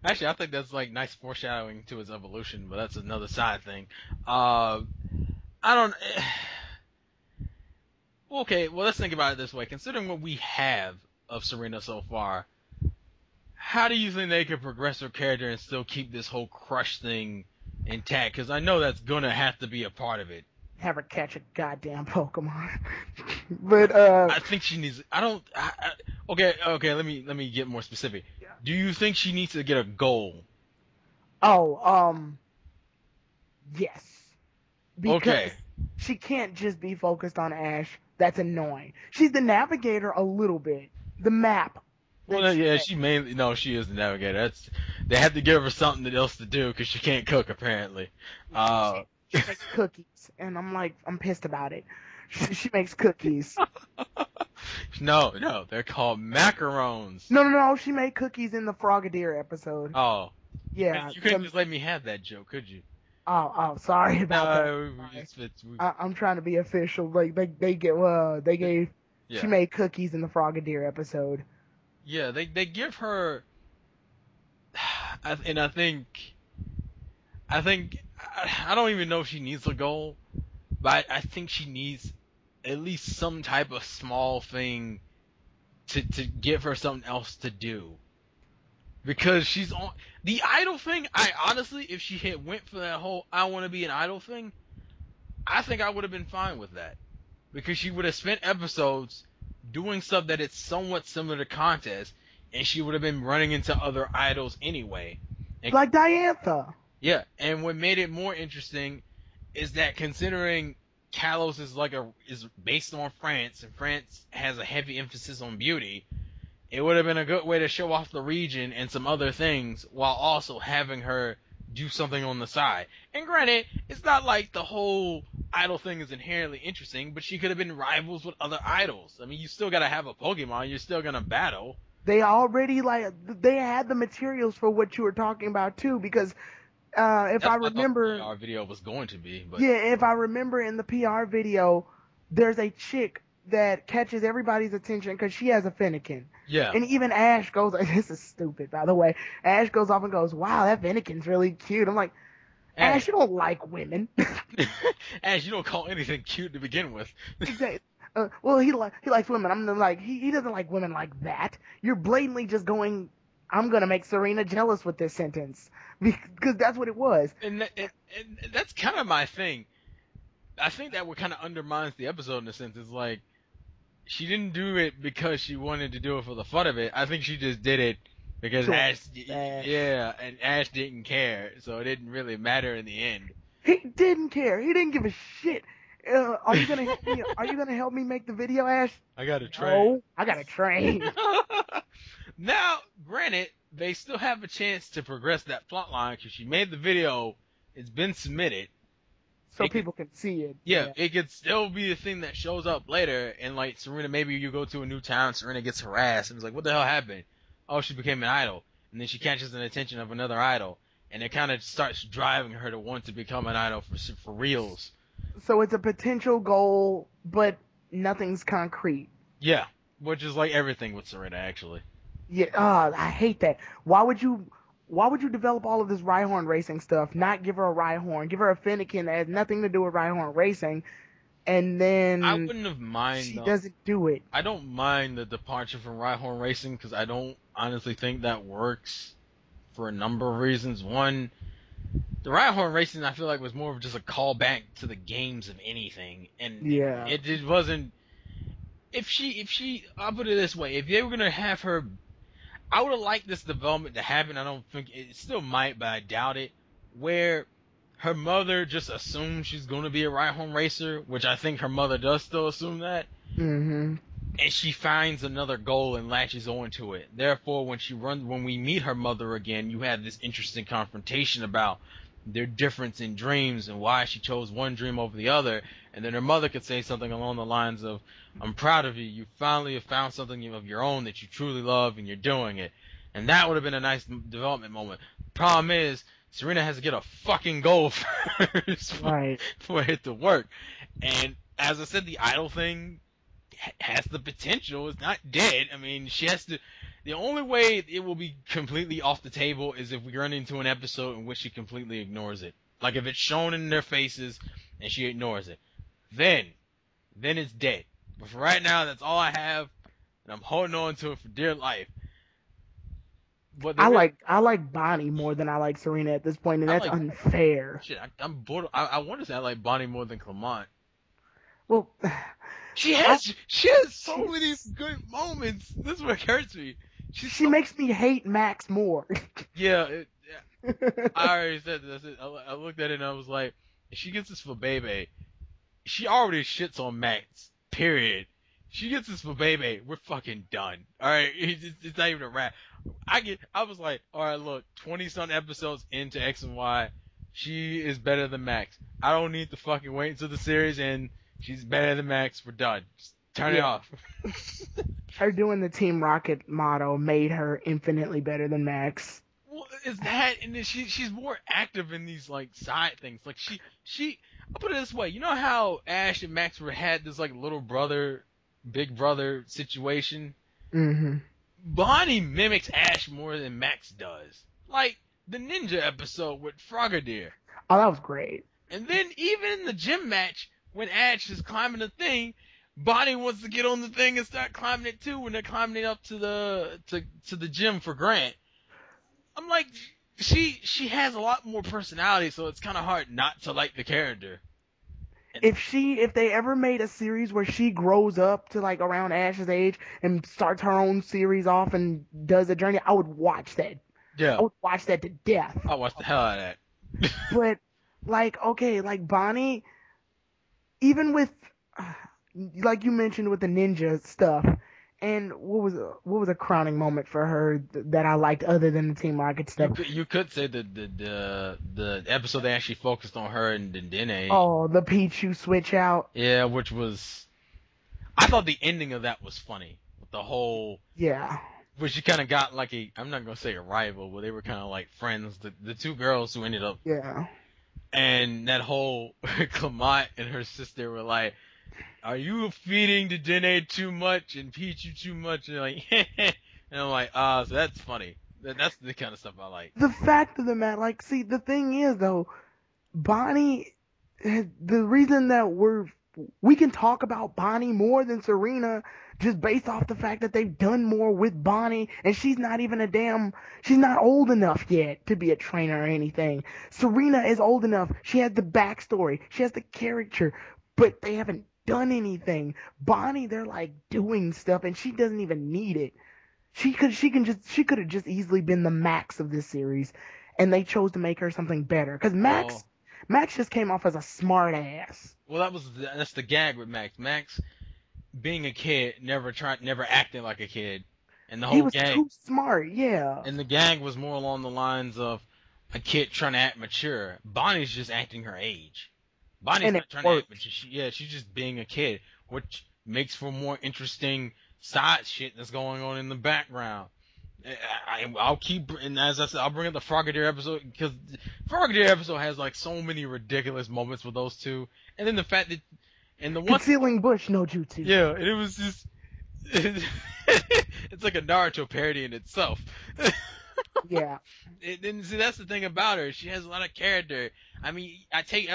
[SPEAKER 1] Actually, I think that's like nice foreshadowing to his evolution, but that's another side thing. I don't. Okay, well, let's think about it this way. Considering what we have of Serena so far, how do you think they could progress her character and still keep this whole crush thing intact? Because I know that's gonna have to be a part of it.
[SPEAKER 2] Have her catch a goddamn Pokemon. but
[SPEAKER 1] I think she needs. I don't. Okay. Let me get more specific.
[SPEAKER 2] Yeah.
[SPEAKER 1] Do you think she needs to get a goal?
[SPEAKER 2] Oh, yes. Because
[SPEAKER 1] Okay.
[SPEAKER 2] she can't just be focused on Ash. That's annoying. She's the navigator a little bit. The map.
[SPEAKER 1] Well, yeah, she mainly she is the navigator. They had to give her something else to do because she can't cook apparently.
[SPEAKER 2] She makes cookies, and I'm pissed about it. She makes cookies.
[SPEAKER 1] No, they're called macarons.
[SPEAKER 2] No. She made cookies in the Frogadier episode.
[SPEAKER 1] Oh,
[SPEAKER 2] Yeah.
[SPEAKER 1] you couldn't just let me have that joke, could you?
[SPEAKER 2] Oh, sorry about that. I'm trying to be official. Like they gave.
[SPEAKER 1] Yeah.
[SPEAKER 2] She made cookies in the Frogadier episode.
[SPEAKER 1] Yeah, they give her, and I think I don't even know if she needs a goal, but I think she needs at least some type of small thing to give her something else to do. Because she's on the idol thing. I honestly, if she had went for that whole I want to be an idol thing, I think I would have been fine with that. Because she would have spent episodes doing stuff that is somewhat similar to contest, and she would have been running into other idols anyway. And,
[SPEAKER 2] like Diantha.
[SPEAKER 1] Yeah, and what made it more interesting is that considering Kalos is based on France, and France has a heavy emphasis on beauty, it would have been a good way to show off the region and some other things while also having her do something on the side. And granted, it's not like the whole idol thing is inherently interesting, but she could have been rivals with other idols. I mean, you still gotta have a Pokemon, you're still gonna battle.
[SPEAKER 2] They already they had the materials for what you were talking about too, because if I remember,
[SPEAKER 1] our video was going to be, but
[SPEAKER 2] yeah, if I remember in the PR video, there's a chick that catches everybody's attention because she has a Fennekin.
[SPEAKER 1] Yeah.
[SPEAKER 2] And even Ash goes, this is stupid, by the way. Ash goes off and goes, wow, that Fennekin's really cute. I'm like, Ash, you don't like women.
[SPEAKER 1] Ash, you don't call anything cute to begin with.
[SPEAKER 2] Exactly. Well, he likes women. I'm like, he doesn't like women like that. You're blatantly just going, I'm going to make Serena jealous with this sentence. Because that's what it was.
[SPEAKER 1] And that's kind of my thing. I think that what kind of undermines the episode in a sense is like, she didn't do it because she wanted to do it for the fun of it. I think she just did it because
[SPEAKER 2] To
[SPEAKER 1] Ash,
[SPEAKER 2] Ash.
[SPEAKER 1] yeah, and Ash didn't care, so it didn't really matter in the end.
[SPEAKER 2] He didn't care. He didn't give a shit. Are you gonna help me? Are you gonna help me make the video, Ash?
[SPEAKER 1] I got a train.
[SPEAKER 2] No, I got a train.
[SPEAKER 1] Now, granted, they still have a chance to progress that plot line because she made the video. It's been submitted.
[SPEAKER 2] So
[SPEAKER 1] It could,
[SPEAKER 2] people can see it.
[SPEAKER 1] yeah, it could still be a thing that shows up later. And like Serena, maybe you go to a new town, Serena gets harassed, and it's like, what the hell happened? Oh, she became an idol, and then she catches the attention of another idol, and it kind of starts driving her to want to become an idol for reals.
[SPEAKER 2] So it's a potential goal, but nothing's concrete.
[SPEAKER 1] Yeah, which is like everything with Serena, actually.
[SPEAKER 2] Yeah, I hate that. Why would you develop all of this Rhyhorn racing stuff? Not give her a Rhyhorn, give her a Fennekin that has nothing to do with Rhyhorn racing, and
[SPEAKER 1] I
[SPEAKER 2] then
[SPEAKER 1] wouldn't have mind.
[SPEAKER 2] she doesn't do it.
[SPEAKER 1] I don't mind the departure from Rhyhorn racing because I don't honestly think that works for a number of reasons. One, the Rhyhorn racing I feel like was more of just a callback to the games of anything, and
[SPEAKER 2] Yeah.
[SPEAKER 1] it wasn't. If she, I'll put it this way: if they were gonna have her, I would have liked this development to happen. I don't think it still might, but I doubt it. Where her mother just assumes she's gonna be a Rhyhorn racer, which I think her mother does still assume that.
[SPEAKER 2] Mm-hmm.
[SPEAKER 1] And she finds another goal and latches onto it. Therefore, when we meet her mother again, you have this interesting confrontation about their difference in dreams and why she chose one dream over the other. And then her mother could say something along the lines of, "I'm proud of you. You finally have found something of your own that you truly love, and you're doing it." And that would have been a nice development moment. Problem is, Serena has to get a fucking goal first
[SPEAKER 2] Right.
[SPEAKER 1] for it to work. And as I said, the idol thing has the potential. It's not dead. I mean, she has to. The only way it will be completely off the table is if we run into an episode in which she completely ignores it. Like if it's shown in their faces and she ignores it, then it's dead. But for right now, that's all I have, and I'm holding on to it for dear life. But
[SPEAKER 2] I like Bonnie more than I like Serena at this point, and that's unfair.
[SPEAKER 1] Shit, I'm bored. I want to say I like Bonnie more than Clement.
[SPEAKER 2] Well,
[SPEAKER 1] she has so many good moments. This is what hurts me.
[SPEAKER 2] She makes me hate Max more.
[SPEAKER 1] Yeah, I already said this. I looked at it and I was like, if she gets this for Bebe, she already shits on Max. Period. She gets this for Bebe, we're fucking done. All right, it's not even a rap. I was like, all right, look, 20-some episodes into X and Y, she is better than Max. I don't need to fucking wait until the series ends. She's better than Max. We're done. Just turn it off.
[SPEAKER 2] Her doing the Team Rocket motto made her infinitely better than Max.
[SPEAKER 1] Well, is that, and then she's more active in these like side things. Like she I'll put it this way. You know how Ash and Max had this like little brother, big brother situation?
[SPEAKER 2] Mm-hmm.
[SPEAKER 1] Bonnie mimics Ash more than Max does. Like the ninja episode with Frogadier.
[SPEAKER 2] Oh, that was great.
[SPEAKER 1] And then even in the gym match, when Ash is climbing the thing, Bonnie wants to get on the thing and start climbing it too when they're climbing it up to the gym for Grant. I'm like, she has a lot more personality, so it's kind of hard not to like the character.
[SPEAKER 2] If they ever made a series where she grows up to like around Ash's age and starts her own series off and does a journey, I would watch that.
[SPEAKER 1] Yeah.
[SPEAKER 2] I would watch that to death.
[SPEAKER 1] I watched the hell out of that.
[SPEAKER 2] But like, okay, like Bonnie, even with like you mentioned with the ninja stuff, and what was a crowning moment for her that I liked other than the Team Rocket stuff?
[SPEAKER 1] You could say the episode that actually focused on her and Dene.
[SPEAKER 2] Oh, the Pichu switch out.
[SPEAKER 1] Yeah, which was, I thought the ending of that was funny. With the whole,
[SPEAKER 2] yeah,
[SPEAKER 1] which she kind of got like I'm not gonna say a rival, but they were kind of like friends. The two girls who ended up.
[SPEAKER 2] Yeah. And
[SPEAKER 1] that whole Clement and her sister were like, "Are you feeding the Dene too much and Pichu too much?" And they're like, and I'm like, so that's funny. That's the kind of stuff I like.
[SPEAKER 2] The fact of the matter, like, see, the thing is though, Bonnie, the reason that we can talk about Bonnie more than Serena just based off the fact that they've done more with Bonnie, and she's not old enough yet to be a trainer or anything. Serena is old enough. She has the backstory. She has the character, but they haven't done anything. Bonnie, they're like doing stuff, and she doesn't even need it. She could have just easily been the Max of this series, and they chose to make her something better. Because Max just came off as a smart ass.
[SPEAKER 1] Well, that's the gag with Max. Max being a kid, never acting like a kid, and the
[SPEAKER 2] He
[SPEAKER 1] whole
[SPEAKER 2] was
[SPEAKER 1] gag,
[SPEAKER 2] too smart, yeah.
[SPEAKER 1] and the gag was more along the lines of a kid trying to act mature. Bonnie's just acting her age. Bonnie's
[SPEAKER 2] And it
[SPEAKER 1] not trying to act
[SPEAKER 2] worked.
[SPEAKER 1] mature. She's just being a kid, which makes for more interesting side shit that's going on in the background. I'll keep, and as I said, I'll bring up the Frogadier episode because Frogadier episode has like so many ridiculous moments with those two, and then the fact that, and the one,
[SPEAKER 2] Concealing bush no jutsu.
[SPEAKER 1] yeah, and it was just, it's like a Naruto parody in itself.
[SPEAKER 2] Yeah.
[SPEAKER 1] And see, that's the thing about her. She has a lot of character. I mean, I take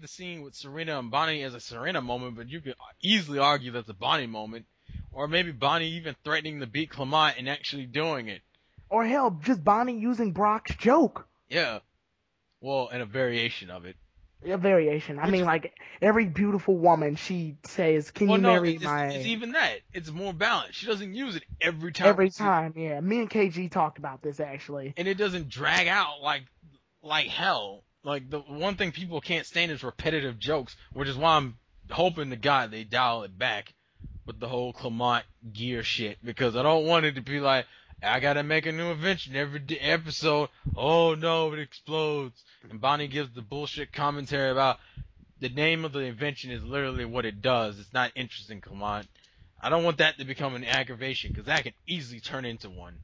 [SPEAKER 1] the scene with Serena and Bonnie as a Serena moment, but you could easily argue that's a Bonnie moment, or maybe Bonnie even threatening to beat Clement and actually doing it.
[SPEAKER 2] Or hell, just Bonnie using Brock's joke.
[SPEAKER 1] Yeah. Well, and a variation of it.
[SPEAKER 2] A variation. I mean, like, every beautiful woman, she says, can you marry my...
[SPEAKER 1] It's even that. It's more balanced. She doesn't use it every time.
[SPEAKER 2] Every time, yeah. Me and KG talked about this, actually.
[SPEAKER 1] And it doesn't drag out like hell. Like, the one thing people can't stand is repetitive jokes, which is why I'm hoping to God they dial it back with the whole Clement gear shit, because I don't want it to be like, I gotta make a new invention every episode. Oh no, it explodes. And Bonnie gives the bullshit commentary about the name of the invention is literally what it does. It's not interesting, Clement. I don't want that to become an aggravation, because that can easily turn into one.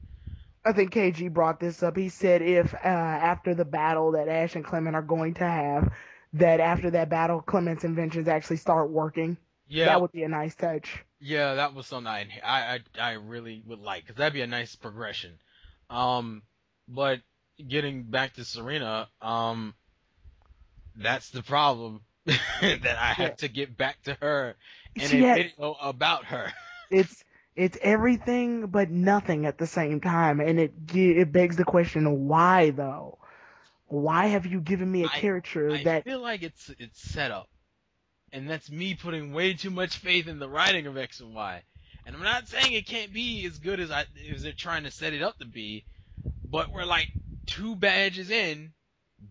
[SPEAKER 2] I think KG brought this up. He said if after the battle that Ash and Clement are going to have, that after that battle, Clement's inventions actually start working.
[SPEAKER 1] Yeah,
[SPEAKER 2] that would be a nice touch.
[SPEAKER 1] Yeah, that was something I really would like, because that'd be a nice progression. But getting back to Serena, that's the problem that I have to get back to her and a video about her.
[SPEAKER 2] It's everything but nothing at the same time, and it begs the question, why though? Why have you given me a character that...
[SPEAKER 1] I feel like it's set up. And that's me putting way too much faith in the writing of X and Y. And I'm not saying it can't be as good as they're trying to set it up to be, but we're like 2 badges in,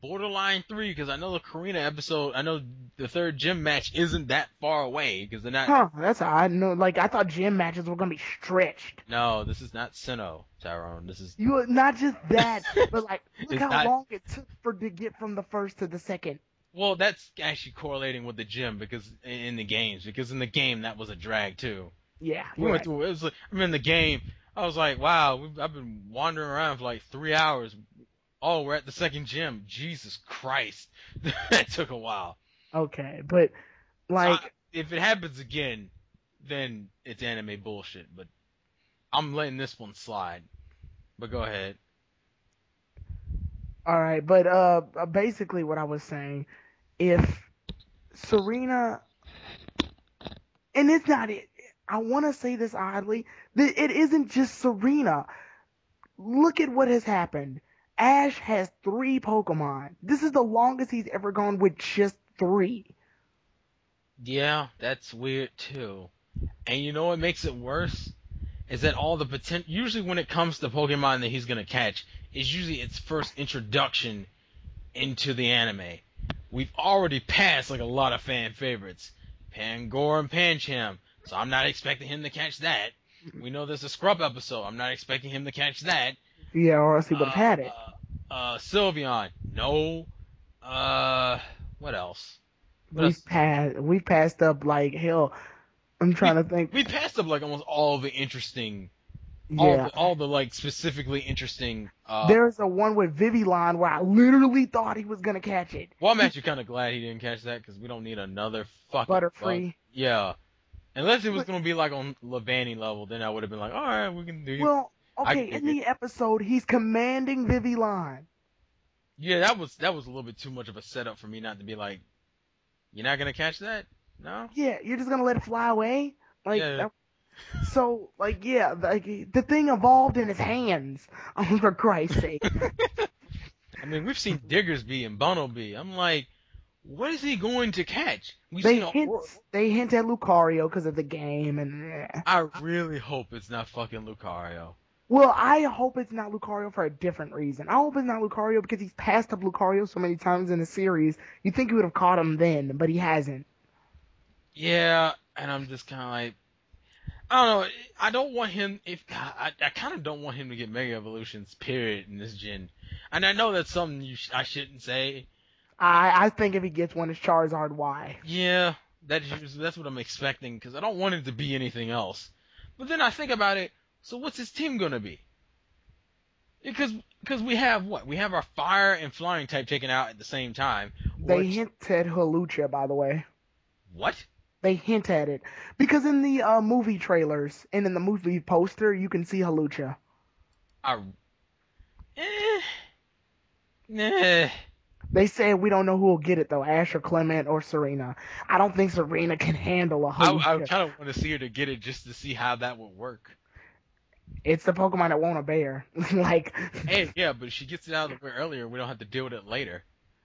[SPEAKER 1] borderline 3, because I know the Karina episode, I know the 3rd gym match isn't that far away, because they're not...
[SPEAKER 2] Huh, that's odd. No, like, I thought gym matches were going to be stretched.
[SPEAKER 1] No, this is not Sinnoh, Tyrone. This is...
[SPEAKER 2] Not just that, but like, look how long it took to get from the first to the second.
[SPEAKER 1] Well, that's actually correlating with the gym, because in the games, because in the game that was a drag too.
[SPEAKER 2] Yeah,
[SPEAKER 1] we went through. It was like, I mean, in the game, I was like, wow, I've been wandering around for like 3 hours. Oh, we're at the 2nd gym. Jesus Christ, that took a while.
[SPEAKER 2] Okay, but like,
[SPEAKER 1] so if it happens again, then it's anime bullshit. But I'm letting this one slide. But go ahead.
[SPEAKER 2] All right, but basically what I was saying. If Serena, and it's not it, I want to say this oddly, that it isn't just Serena. Look at what has happened. Ash has 3 Pokemon. This is the longest he's ever gone with just 3.
[SPEAKER 1] Yeah, that's weird too. And you know what makes it worse? Is that all the potential, usually when it comes to Pokemon that he's going to catch, is usually its first introduction into the anime. We've already passed like a lot of fan favorites, Pangor and Pancham, so I'm not expecting him to catch that. We know there's a Scrub episode. I'm not expecting him to catch that.
[SPEAKER 2] Yeah, or else he would have had it.
[SPEAKER 1] Sylveon, no. What else?
[SPEAKER 2] We've passed up like hell. I'm trying to think.
[SPEAKER 1] We passed up like almost all the interesting.
[SPEAKER 2] Yeah.
[SPEAKER 1] All the like specifically interesting.
[SPEAKER 2] There's a one with Vivillon where I literally thought he was gonna catch it.
[SPEAKER 1] Well, I'm actually kind of glad he didn't catch that, because we don't need another fucking
[SPEAKER 2] Butterfree.
[SPEAKER 1] Yeah. Unless it was gonna be like on Levani level, then I would have been like, all right, we can do.
[SPEAKER 2] Well, okay, in the episode, he's commanding Vivillon.
[SPEAKER 1] Yeah, that was a little bit too much of a setup for me not to be like, you're not gonna catch that? No.
[SPEAKER 2] Yeah, you're just gonna let it fly away? Like.
[SPEAKER 1] Yeah.
[SPEAKER 2] So, like, yeah, like, the thing evolved in his hands, for Christ's sake.
[SPEAKER 1] I mean, we've seen Diggersby and Bunnelby. I'm like, what is he going to catch? We've
[SPEAKER 2] They
[SPEAKER 1] seen a.
[SPEAKER 2] hint they hint at Lucario because of the game, and
[SPEAKER 1] I really hope it's not fucking Lucario.
[SPEAKER 2] well, I hope it's not Lucario for a different reason. I hope it's not Lucario because he's passed up Lucario so many times in the series. You think he would have caught him then, but he hasn't.
[SPEAKER 1] Yeah, and I'm just kind of like, I don't know. I don't want him. I kind of don't want him to get Mega Evolutions. Period in this gen. And I know that's something I shouldn't say.
[SPEAKER 2] I think if he gets one, it's Charizard Y.
[SPEAKER 1] Yeah, that's what I'm expecting because I don't want it to be anything else. But then I think about it. So what's his team gonna be? Because we have what? We have our fire and flying type taken out at the same time.
[SPEAKER 2] They hint at Hawlucha, by the way.
[SPEAKER 1] What?
[SPEAKER 2] They hint at it because in the movie trailers and in the movie poster, you can see Hawlucha.
[SPEAKER 1] I. Eh.
[SPEAKER 2] They said we don't know who will get it though, Ash or Clement or Serena. I don't think Serena can handle a Hawlucha.
[SPEAKER 1] I kind of want to see her to get it just to see how that would work.
[SPEAKER 2] It's the Pokemon that won't obey her. Like,
[SPEAKER 1] Hey, yeah, but if she gets it out of the way earlier, we don't have to deal with it later.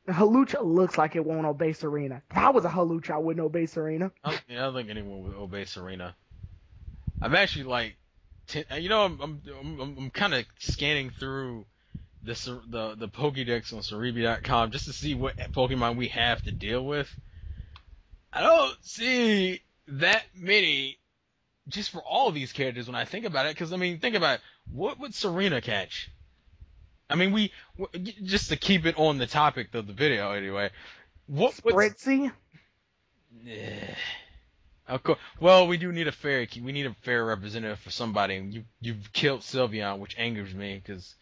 [SPEAKER 2] Hawlucha looks like it won't obey Serena. If I was a Hawlucha, I wouldn't obey Serena.
[SPEAKER 1] I don't think anyone would obey Serena. I'm actually like, I'm kind of scanning through the Pokédex on Cerebi.com just to see what Pokemon we have to deal with. I don't see that many just for all of these characters when I think about it. Because I mean, think about it. What would Serena catch? I mean, just to keep it on the topic of the video anyway.
[SPEAKER 2] Spritzy?
[SPEAKER 1] Yeah. Of course. Well, we do need a fair. We need a fair representative for somebody. You've killed Sylveon, which angers me because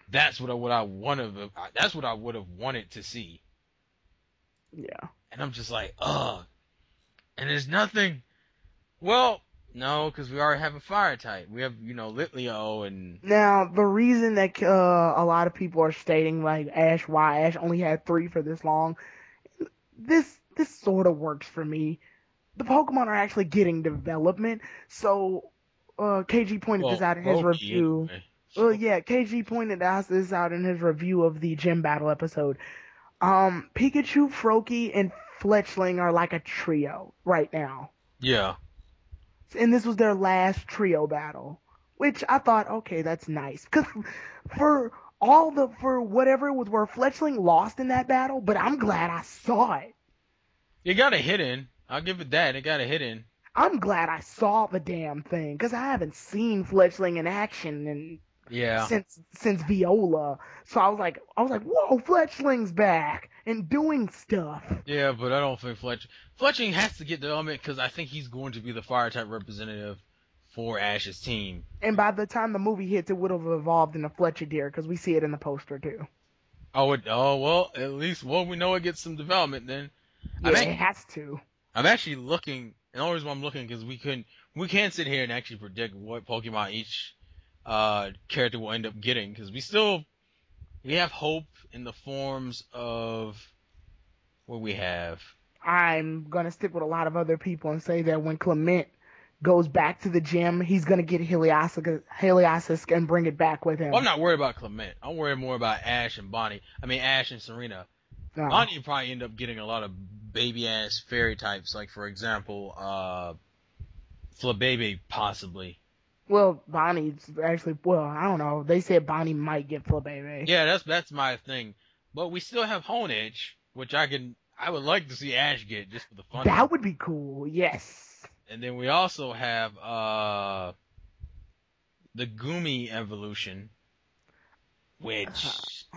[SPEAKER 1] that's what I wanted. That's what I would have wanted to see.
[SPEAKER 2] Yeah.
[SPEAKER 1] And I'm just like, ugh. And there's nothing. Well, no, because we already have a fire type. We have, Litleo and.
[SPEAKER 2] Now, the reason that a lot of people are stating like why Ash only had 3 for this long, this sort of works for me. The Pokemon are actually getting development, so KG pointed this out in his review.
[SPEAKER 1] Anyway.
[SPEAKER 2] Well, yeah, KG pointed this out in his review of the gym battle episode. Pikachu, Froakie, and Fletchling are like a trio right now.
[SPEAKER 1] Yeah.
[SPEAKER 2] And this was their last trio battle, which I thought, okay, that's nice. Because for whatever it was where Fletchling lost in that battle, but I'm glad I saw it.
[SPEAKER 1] It got a hit in. I'll give it that. It got a hit in.
[SPEAKER 2] I'm glad I saw the damn thing, because I haven't seen Fletchling in action since Viola. So I was like, whoa, Fletchling's back and doing stuff.
[SPEAKER 1] Yeah, but I don't think Fletchling has to get development because I think he's going to be the fire type representative for Ash's team.
[SPEAKER 2] And by the time the movie hits, it would have evolved into Fletchideer because we see it in the poster too.
[SPEAKER 1] Oh, well, at least we know it gets some development then.
[SPEAKER 2] Yeah, it has to.
[SPEAKER 1] I'm actually looking, and the only reason why I'm looking because we can't sit here and actually predict what Pokemon each character will end up getting because we have hope in the forms of what we have.
[SPEAKER 2] I'm gonna stick with a lot of other people and say that when Clement goes back to the gym, he's gonna get Heliasis and bring it back with him.
[SPEAKER 1] Well, I'm not worried about Clement. I'm worried more about Ash and Bonnie. I mean Ash and Serena.
[SPEAKER 2] No.
[SPEAKER 1] Bonnie will probably end up getting a lot of baby ass fairy types, like for example, Flabébé possibly.
[SPEAKER 2] Well, Bonnie's actually, I don't know. They said Bonnie might get Flabébé.
[SPEAKER 1] Yeah, that's my thing. But we still have Honedge, which I would like to see Ash get just for the fun.
[SPEAKER 2] That would be cool. Yes.
[SPEAKER 1] And then we also have the Gumi evolution, which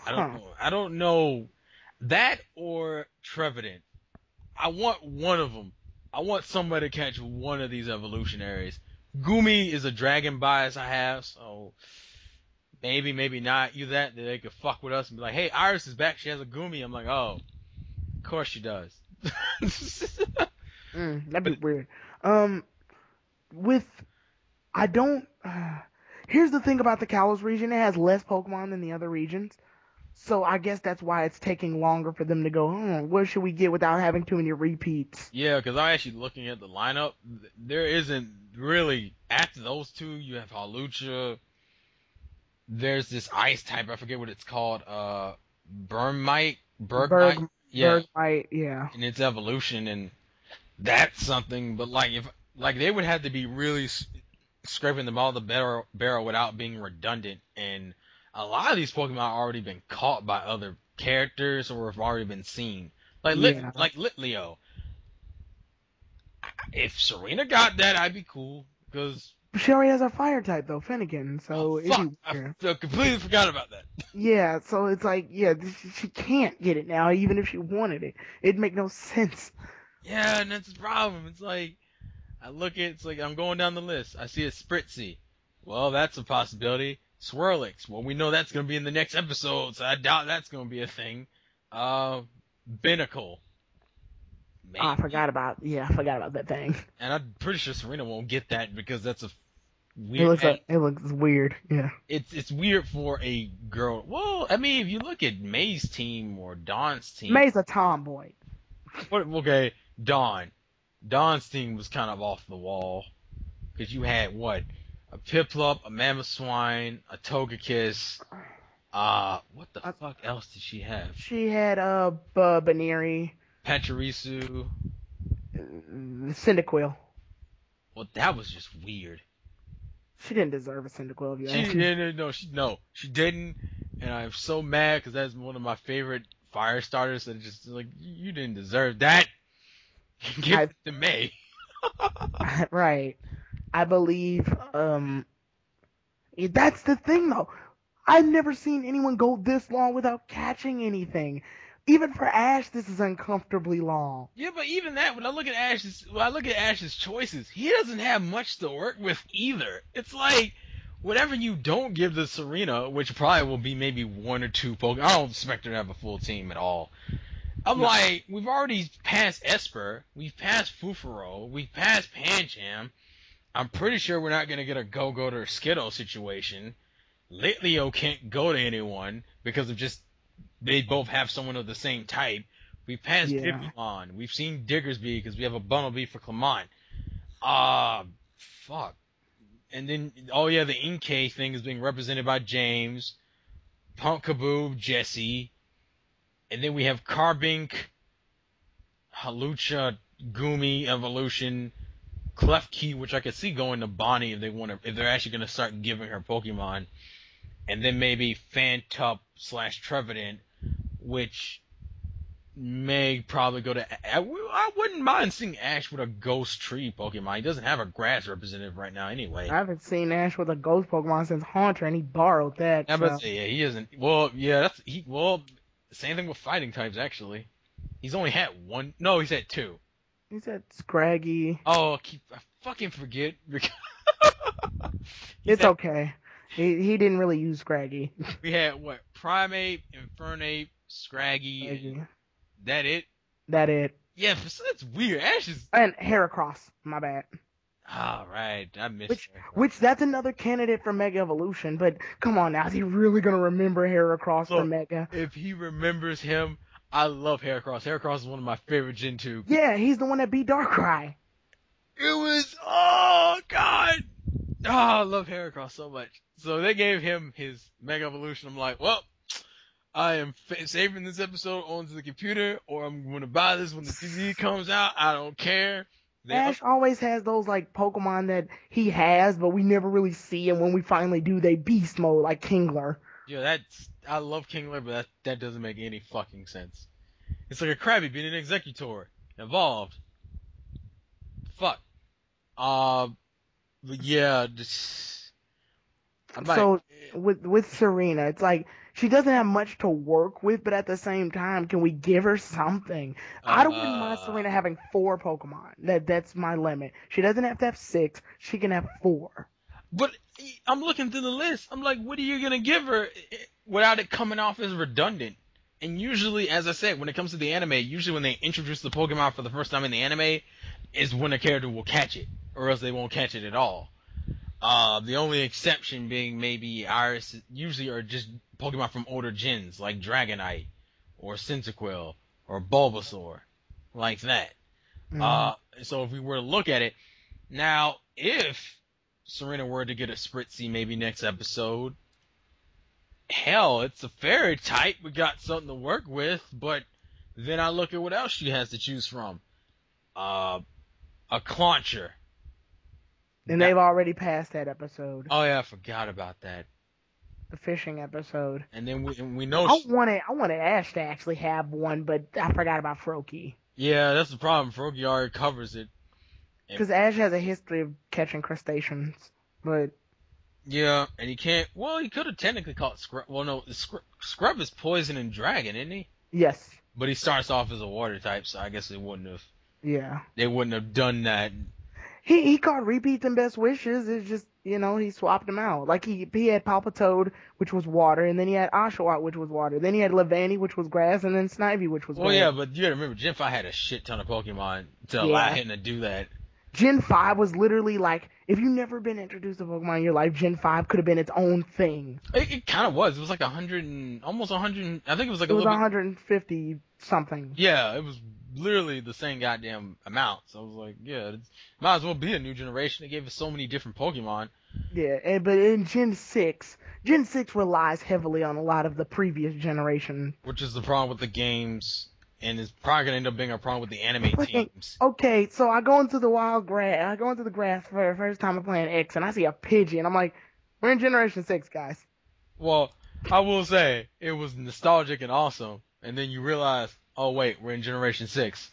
[SPEAKER 1] I don't know that or Trevenant. I want one of them. I want somebody to catch one of these evolutionaries. Gumi is a dragon bias I have, so maybe not. Either that they could fuck with us and be like, hey, Iris is back. She has a Gumi. I'm like, oh, of course she does.
[SPEAKER 2] That'd be weird. Here's the thing about the Kalos region. It has less Pokemon than the other regions. So I guess that's why it's taking longer for them to go, what should we get without having too many repeats?
[SPEAKER 1] Yeah, because I'm actually looking at the lineup. There isn't really, after those two, you have Hawlucha. There's this ice type, I forget what it's called, Bergmite? Yeah,
[SPEAKER 2] Bergmite, yeah.
[SPEAKER 1] in its evolution, and that's something. But like if like they would have to be really scraping the bottom of the barrel without being redundant, and a lot of these Pokemon have already been caught by other characters or have already been seen.
[SPEAKER 2] Yeah.
[SPEAKER 1] Like Litleo. If Serena got that, I'd be cool because
[SPEAKER 2] She already has a fire type though, Fennekin,
[SPEAKER 1] oh
[SPEAKER 2] so it'd
[SPEAKER 1] fuck,
[SPEAKER 2] be
[SPEAKER 1] I
[SPEAKER 2] weird.
[SPEAKER 1] completely forgot about that.
[SPEAKER 2] Yeah, so it's like, yeah, she can't get it now, even if she wanted it. It'd make no sense.
[SPEAKER 1] Yeah, and that's the problem. It's like it's like I'm going down the list. I see a Spritzy. Well, that's a possibility. Swirlix. Well, we know that's gonna be in the next episode, so I doubt that's gonna be a thing. Binnacle.
[SPEAKER 2] Oh,
[SPEAKER 1] Maybe.
[SPEAKER 2] I forgot about that thing.
[SPEAKER 1] And I'm pretty sure Serena won't get that because that's a
[SPEAKER 2] It
[SPEAKER 1] weird.
[SPEAKER 2] looks
[SPEAKER 1] And
[SPEAKER 2] like it looks weird. Yeah.
[SPEAKER 1] it's weird for a girl. Well, I mean, if you look at May's team or Dawn's team,
[SPEAKER 2] May's a tomboy.
[SPEAKER 1] okay, Dawn. Dawn's team was kind of off the wall because you had what a Piplup, a Mamoswine, a Togekiss. What the fuck else did she have?
[SPEAKER 2] She had Baneri,
[SPEAKER 1] Pachirisu.
[SPEAKER 2] Cyndaquil.
[SPEAKER 1] Well, that was just weird.
[SPEAKER 2] She didn't deserve a Cyndaquil, if you
[SPEAKER 1] She
[SPEAKER 2] ask me.
[SPEAKER 1] she didn't, and I'm so mad because that's one of my favorite fire starters. That just like you didn't deserve that. Give it to May.
[SPEAKER 2] Right. I believe. That's the thing, though. I've never seen anyone go this long without catching anything. Even for Ash, this is uncomfortably long.
[SPEAKER 1] Yeah, but even that, when I look at Ash's choices, he doesn't have much to work with either. It's like whatever you don't give to Serena, which probably will be maybe one or two Pokemon. I don't expect her to have a full team at all. I'm like, we've already passed Esper, we've passed Fufaro, we've passed Pancham. I'm pretty sure we're not gonna get a Go-Go or Skittle situation. Litleo can't go to anyone because of just they both have someone of the same type. We've passed Piplup. We've seen Diggersby because we have a Bumblebee for Clement. Fuck. And then, oh yeah, the Inkay thing is being represented by James, Punkaboo, Jesse, and then we have Carbink, Halucha, Gumi, Evolution, Klefki, which I could see going to Bonnie if they're actually gonna start giving her Pokemon, and then maybe Fantup / Trevenant, which may probably go to. I wouldn't mind seeing Ash with a Ghost Tree Pokemon. He doesn't have a Grass representative right now, anyway.
[SPEAKER 2] I haven't seen Ash with a ghost Pokemon since Haunter, and he borrowed that.
[SPEAKER 1] Yeah,
[SPEAKER 2] So.
[SPEAKER 1] but yeah, he isn't. Well, yeah, that's he. Well, same thing with fighting types actually. He's only had one. No, he's had two.
[SPEAKER 2] He said Scraggy.
[SPEAKER 1] Oh, I fucking forget.
[SPEAKER 2] It's okay. He didn't really use Scraggy.
[SPEAKER 1] We had what? Primeape, Infernape, Scraggy. That it?
[SPEAKER 2] That it.
[SPEAKER 1] Yeah, that's weird. Ash is.
[SPEAKER 2] And Heracross. My bad.
[SPEAKER 1] All right, I missed
[SPEAKER 2] which that's another candidate for Mega Evolution. But come on now, is he really gonna remember Heracross for Mega?
[SPEAKER 1] If he remembers him, I love Heracross. Heracross is one of my favorite Gen 2.
[SPEAKER 2] Yeah, he's the one that beat Darkrai.
[SPEAKER 1] It was, oh god, I love Heracross so much. So they gave him his Mega Evolution. I'm like, well, I am saving this episode onto the computer, or I'm going to buy this when the CD comes out. I don't care.
[SPEAKER 2] Ash always has those like Pokemon that he has, but we never really see, and when we finally do, they beast mode like Kingler.
[SPEAKER 1] Yeah, I love Kingler, but that doesn't make any fucking sense. It's like a Krabby being an Executor. Evolved. Fuck. But yeah,
[SPEAKER 2] so with Serena, it's like she doesn't have much to work with, but at the same time, can we give her something? I don't mind Serena having 4 Pokemon. That's my limit. She doesn't have to have 6. She can have 4.
[SPEAKER 1] But I'm looking through the list. I'm like, what are you gonna give her without it coming off as redundant? And usually, as I said, when it comes to the anime, usually when they introduce the Pokemon for the first time in the anime, is when a character will catch it, or else they won't catch it at all. The only exception being maybe Iris, usually are just Pokemon from older gens, like Dragonite, or Cyndaquil, or Bulbasaur, like that. So if we were to look at it, now, if Serena were to get a Spritzy maybe next episode, hell, it's a fairy type, we got something to work with, but Then I look at what else she has to choose from. A Clauncher.
[SPEAKER 2] And they've already passed that episode.
[SPEAKER 1] Oh yeah, I forgot about that.
[SPEAKER 2] The fishing episode.
[SPEAKER 1] And then we know
[SPEAKER 2] I wanted Ash to actually have one, but I forgot about Froakie.
[SPEAKER 1] Yeah, that's the problem. Froakie already covers it.
[SPEAKER 2] Because Ash has a history of catching crustaceans, but...
[SPEAKER 1] Yeah, and he can't... Well, he could have technically caught Scrub. Well, no, Scrub is poison and dragon, isn't he?
[SPEAKER 2] Yes.
[SPEAKER 1] But he starts off as a water type, so I guess they wouldn't have...
[SPEAKER 2] Yeah.
[SPEAKER 1] They wouldn't have done that.
[SPEAKER 2] He caught repeats and best wishes. It's just, he swapped them out. Like, he had Palpitoad, which was water, and then he had Oshawott, which was water. Then he had Leavanny, which was grass, and then Snivy, which was grass.
[SPEAKER 1] Well, yeah, but you gotta remember, Gen 5 had a shit ton of Pokemon to allow him to do that.
[SPEAKER 2] Gen 5 was literally like, if you've never been introduced to Pokemon in your life, Gen 5 could have been its own thing.
[SPEAKER 1] It kind of was. It was like 100 and... Almost 100... I think it was like
[SPEAKER 2] it was 150 something.
[SPEAKER 1] Yeah, it was literally the same goddamn amount. So I was like, yeah, it might as well be a new generation. They gave us so many different Pokemon.
[SPEAKER 2] Yeah, but in Gen 6 relies heavily on a lot of the previous generation.
[SPEAKER 1] Which is the problem with the games, and it's probably going to end up being a problem with the anime teams.
[SPEAKER 2] Okay, so I go into the grass for the first time I'm playing X, and I see a Pidgey, and I'm like, we're in Generation 6, guys.
[SPEAKER 1] Well, I will say, it was nostalgic and awesome, and then you realize, oh wait, we're in Generation 6.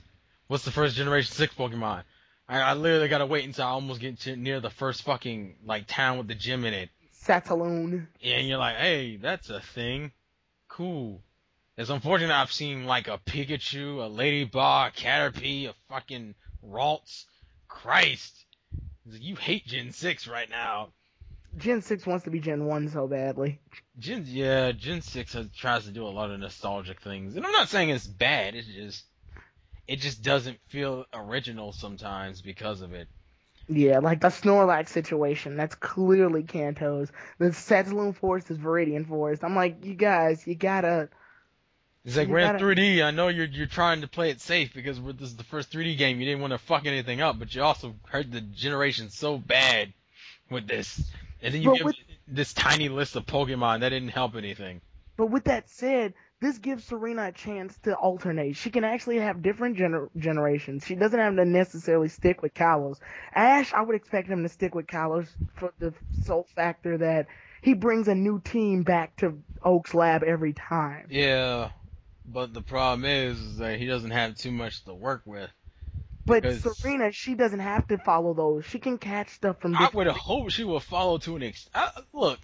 [SPEAKER 1] What's the first Generation 6 Pokemon? I literally gotta wait until I almost get near the first fucking, town with the gym in it.
[SPEAKER 2] Sataloon.
[SPEAKER 1] Yeah, and you're like, hey, that's a thing. Cool. It's unfortunate I've seen, a Pikachu, a Ladybug, a Caterpie, a fucking Ralts. Christ. You hate Gen 6 right now.
[SPEAKER 2] Gen 6 wants to be Gen 1 so badly.
[SPEAKER 1] Gen 6 tries to do a lot of nostalgic things. And I'm not saying it's bad, it just doesn't feel original sometimes because of it.
[SPEAKER 2] Yeah, like the Snorlax situation, that's clearly Kanto's. The Sataloon Forest is Viridian Forest. I'm like, you guys, you gotta...
[SPEAKER 1] It's like, we're in 3D, I know you're trying to play it safe because this is the first 3D game, you didn't want to fuck anything up, but you also hurt the generation so bad with this. And then you give this tiny list of Pokemon, that didn't help anything.
[SPEAKER 2] But with that said, this gives Serena a chance to alternate. She can actually have different generations. She doesn't have to necessarily stick with Kalos. Ash, I would expect him to stick with Kalos for the sole factor that he brings a new team back to Oak's lab every time.
[SPEAKER 1] Yeah, but the problem is that he doesn't have too much to work with.
[SPEAKER 2] But Serena, she doesn't have to follow those. She can catch stuff from different...
[SPEAKER 1] I would hope she will follow to an extent. Look,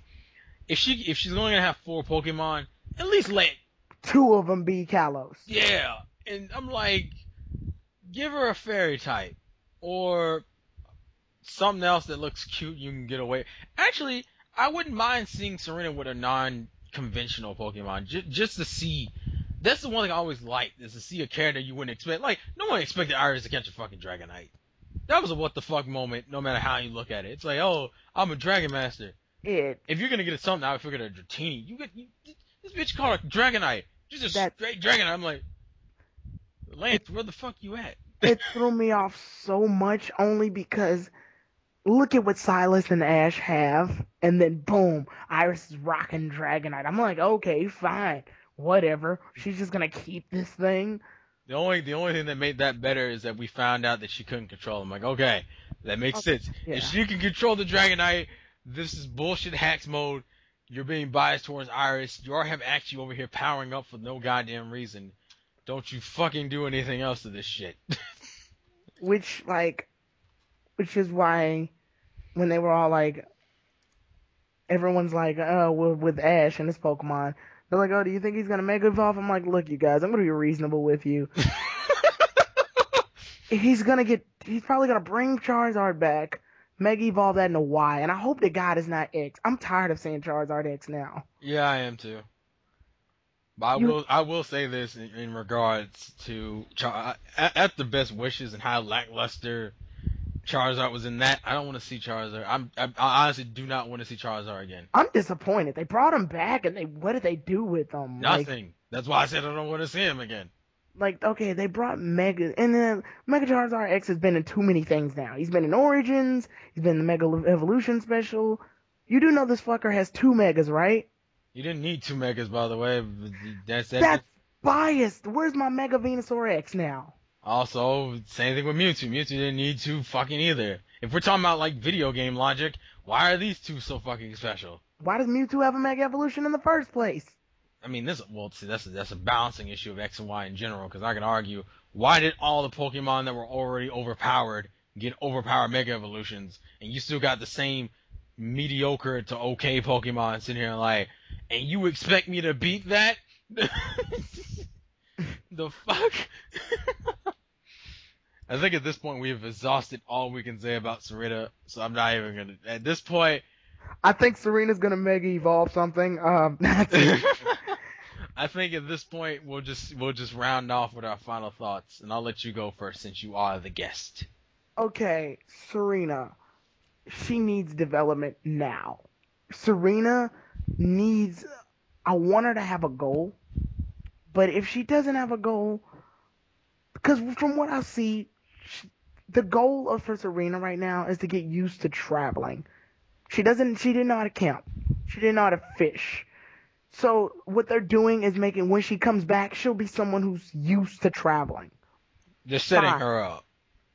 [SPEAKER 1] if she's only gonna have 4 Pokemon, at least let
[SPEAKER 2] 2 of them be Kalos.
[SPEAKER 1] Yeah, and I'm like, give her a fairy type or something else that looks cute. You can get away. Actually, I wouldn't mind seeing Serena with a non-conventional Pokemon just to see. That's the one thing I always liked, is to see a character you wouldn't expect. Like, no one expected Iris to catch a fucking Dragonite. That was a what the fuck moment, no matter how you look at it. It's like, oh, I'm a Dragon Master. If you're gonna get something, I would figure a Dratini. This bitch called a Dragonite. Just a straight Dragonite. I'm like, Lance, where the fuck you at?
[SPEAKER 2] It threw me off so much only because look at what Silas and Ash have, and then boom, Iris is rocking Dragonite. I'm like, okay, fine. Whatever. She's just gonna keep this thing.
[SPEAKER 1] The only thing that made that better is that we found out that she couldn't control him. Like, okay, that makes sense. Yeah. If she can control the Dragonite, this is bullshit hacks mode. You're being biased towards Iris. You already have Axie over here powering up for no goddamn reason. Don't you fucking do anything else to this shit.
[SPEAKER 2] Which is why when they were all like, everyone's like, oh, with Ash and this Pokemon. They're like, oh, do you think he's going to Mega Evolve? I'm like, look, you guys, I'm going to be reasonable with you. He's probably going to bring Charizard back, Mega Evolve that into Y, and I hope to God it's not X. I'm tired of saying Charizard X now.
[SPEAKER 1] Yeah, I am too. But I will say this in regards to at the best wishes and how lackluster Charizard was in that. I don't want to see Charizard. I honestly do not want to see Charizard again.
[SPEAKER 2] I'm disappointed. They brought him back, and what did they do with him?
[SPEAKER 1] Nothing. That's why I said I don't want to see him again.
[SPEAKER 2] Like, okay, they brought Mega, and then Mega Charizard X has been in too many things now. He's been in Origins. He's been in the Mega Evolution Special. You do know this fucker has 2 Megas, right?
[SPEAKER 1] You didn't need 2 Megas, by the way.
[SPEAKER 2] biased. Where's my Mega Venusaur X now?
[SPEAKER 1] Also, same thing with Mewtwo. Mewtwo didn't need to fucking either. If we're talking about like video game logic, why are these two so fucking special?
[SPEAKER 2] Why does Mewtwo have a Mega Evolution in the first place?
[SPEAKER 1] I mean, that's a balancing issue of X and Y in general. Because I can argue, why did all the Pokemon that were already overpowered get overpowered Mega Evolutions, and you still got the same mediocre to okay Pokemon sitting here like, and you expect me to beat that? The fuck? I think at this point we have exhausted all we can say about Serena, so I'm not even gonna. At this point,
[SPEAKER 2] I think Serena's gonna Mega Evolve something.
[SPEAKER 1] I think at this point we'll just round off with our final thoughts, and I'll let you go first since you are the guest.
[SPEAKER 2] Okay, Serena. She needs development now. Serena needs. I want her to have a goal, but if she doesn't have a goal, because from what I see, the goal for Serena right now is to get used to traveling. She didn't know how to camp. She didn't know how to fish. So what they're doing is making, when she comes back, she'll be someone who's used to traveling.
[SPEAKER 1] They're setting
[SPEAKER 2] Fine.
[SPEAKER 1] her up.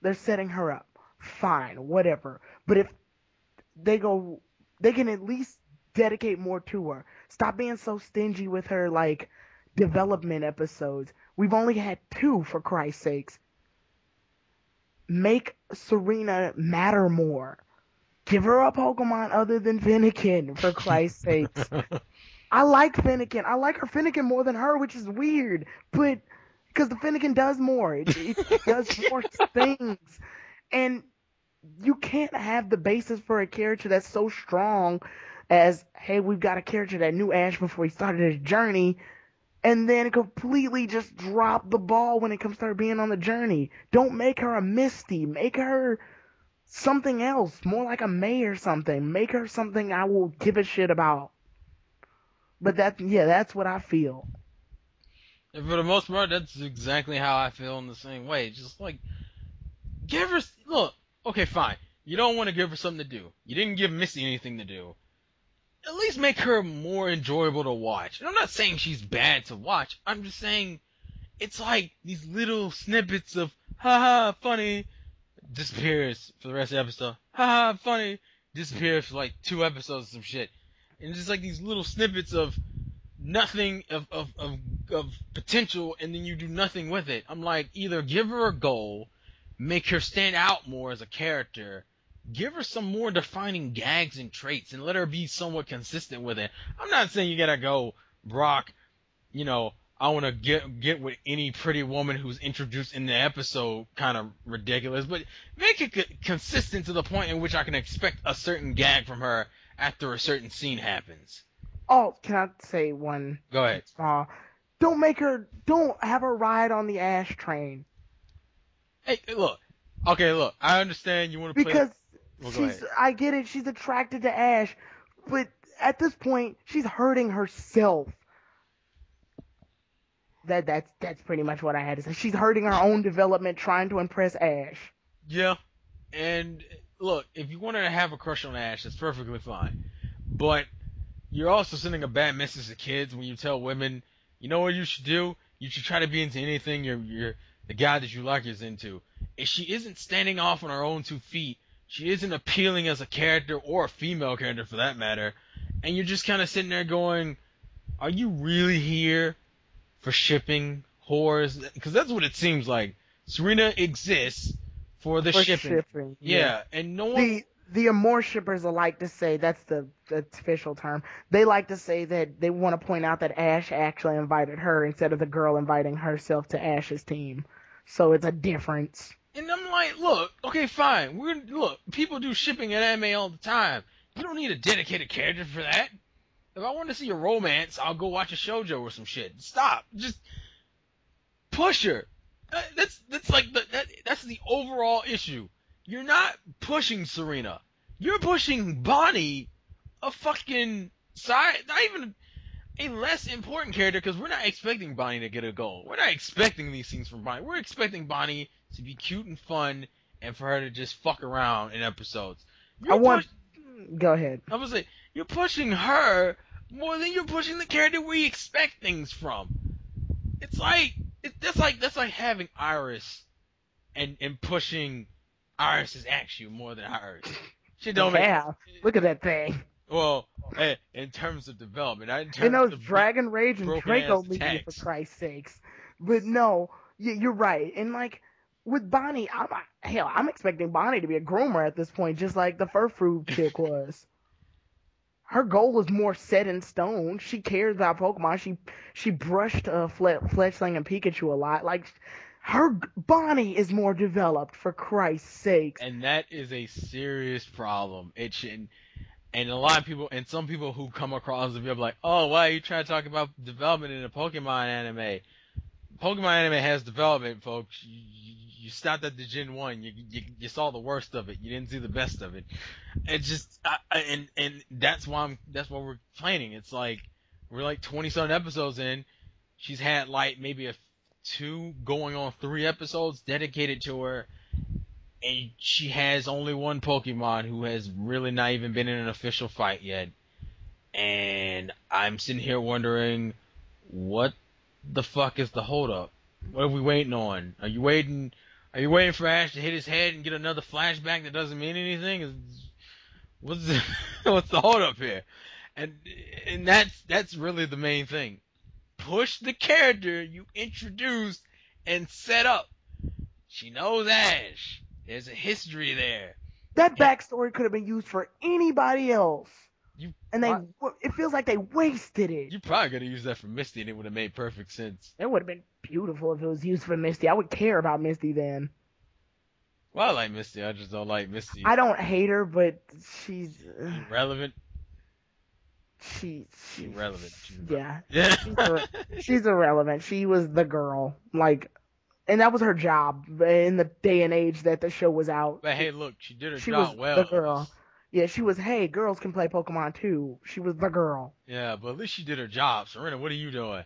[SPEAKER 2] They're setting her up. Fine, whatever. But if they can at least dedicate more to her. Stop being so stingy with her, like, development episodes. We've only had 2, for Christ's sakes. Make Serena matter more. Give her a Pokemon other than Fennekin, for Christ's sakes. I like Fennekin. I like her Fennekin more than her, which is weird. But because the Fennekin does more. It does more things. And you can't have the basis for a character that's so strong as, hey, we've got a character that knew Ash before he started his journey, and then completely just drop the ball when it comes to her being on the journey. Don't make her a Misty. Make her something else, more like a May or something. Make her something I will give a shit about. But that's what I feel.
[SPEAKER 1] And for the most part, that's exactly how I feel in the same way. Just like, give her, look, okay, fine. You don't want to give her something to do. You didn't give Missy anything to do. At least make her more enjoyable to watch. And I'm not saying she's bad to watch. I'm just saying it's like these little snippets of, haha, funny, disappears for the rest of the episode. Haha, funny, disappears for like 2 episodes of some shit. And just like these little snippets of nothing of potential, and then you do nothing with it. I'm like, either give her a goal, make her stand out more as a character, give her some more defining gags and traits, and let her be somewhat consistent with it. I'm not saying you gotta go, Brock, you know, I want to get with any pretty woman who's introduced in the episode kind of ridiculous, but make it consistent to the point in which I can expect a certain gag from her after a certain scene happens.
[SPEAKER 2] Oh, can I say one?
[SPEAKER 1] Go ahead.
[SPEAKER 2] Don't have her ride on the Ash train.
[SPEAKER 1] Hey, look. Okay, look. I understand you want to play.
[SPEAKER 2] Because
[SPEAKER 1] well,
[SPEAKER 2] I get it. She's attracted to Ash, but at this point, she's hurting herself. That's pretty much what I had to say. She's hurting her own development trying to impress Ash.
[SPEAKER 1] Yeah, and look, if you want her to have a crush on Ash, that's perfectly fine. But you're also sending a bad message to kids when you tell women, you know what you should do? You should try to be into anything the guy that you like is into. If she isn't standing off on her own 2 feet, she isn't appealing as a character or a female character for that matter, and you're just kind of sitting there going, are you really here for shipping whores? Because that's what it seems like. Serena exists for the shipping. Yeah, and no one...
[SPEAKER 2] The Amore shippers like to say, that's the official term, they like to say that they want to point out that Ash actually invited her instead of the girl inviting herself to Ash's team. So it's a difference.
[SPEAKER 1] And I'm like, look, okay, fine. Look, people do shipping at anime all the time. You don't need a dedicated character for that. If I want to see a romance, I'll go watch a shoujo or some shit. Stop. Just push her. That's the overall issue. You're not pushing Serena. You're pushing Bonnie, a fucking side, not even a less important character, because we're not expecting Bonnie to get a goal. We're not expecting these things from Bonnie. We're expecting Bonnie to be cute and fun, and for her to just fuck around in episodes.
[SPEAKER 2] Go ahead.
[SPEAKER 1] I was like, you're pushing her more than you're pushing the character we expect things from. It's like that's like having Iris and pushing Iris's action more than Iris. Shit don't make.
[SPEAKER 2] Yeah, look at that thing.
[SPEAKER 1] Well, in terms of development, not in
[SPEAKER 2] And
[SPEAKER 1] terms
[SPEAKER 2] those
[SPEAKER 1] of
[SPEAKER 2] Dragon Rage and
[SPEAKER 1] broken ass
[SPEAKER 2] Draco Media, for
[SPEAKER 1] attacks.
[SPEAKER 2] Christ's sakes. But no, you're right. And like with Bonnie, I'm expecting Bonnie to be a groomer at this point, just like the Furfrou chick was. Her goal is more set in stone. She cares about Pokemon. She brushed Fletchling and Pikachu a lot. Like her Bonnie is more developed, for Christ's sakes.
[SPEAKER 1] And that is a serious problem. It shouldn't. And a lot of people, and some people who come across the video like, oh, why are you trying to talk about development in a Pokemon anime? Pokemon anime has development, folks. You stopped at the Gen 1. You saw the worst of it. You didn't see the best of it. It just, and that's why we're complaining. It's like, we're like 20-something episodes in. She's had like maybe 2 going on 3 episodes dedicated to her. And she has only one Pokemon who has really not even been in an official fight yet. And I'm sitting here wondering, what the fuck is the holdup? What are we waiting on? Are you waiting for Ash to hit his head and get another flashback that doesn't mean anything? What's the holdup here? And that's really the main thing. Push the character you introduced and set up. She knows Ash. There's a history there.
[SPEAKER 2] That backstory could have been used for anybody else. And
[SPEAKER 1] What?
[SPEAKER 2] it feels like they wasted it.
[SPEAKER 1] You probably could have used that for Misty and it would have made perfect sense.
[SPEAKER 2] It would have been beautiful if it was used for Misty. I would care about Misty then.
[SPEAKER 1] Well, I like Misty. I just don't like Misty.
[SPEAKER 2] I don't hate her, but she's
[SPEAKER 1] irrelevant.
[SPEAKER 2] She's
[SPEAKER 1] irrelevant.
[SPEAKER 2] Yeah. She's irrelevant. She was the girl. Like, and that was her job in the day and age that the show was out.
[SPEAKER 1] But hey, look, she did her
[SPEAKER 2] She
[SPEAKER 1] job
[SPEAKER 2] was
[SPEAKER 1] well.
[SPEAKER 2] the girl. Yeah, she was, hey, girls can play Pokemon too. She was the girl.
[SPEAKER 1] Yeah, but at least she did her job. Serena, what are you doing?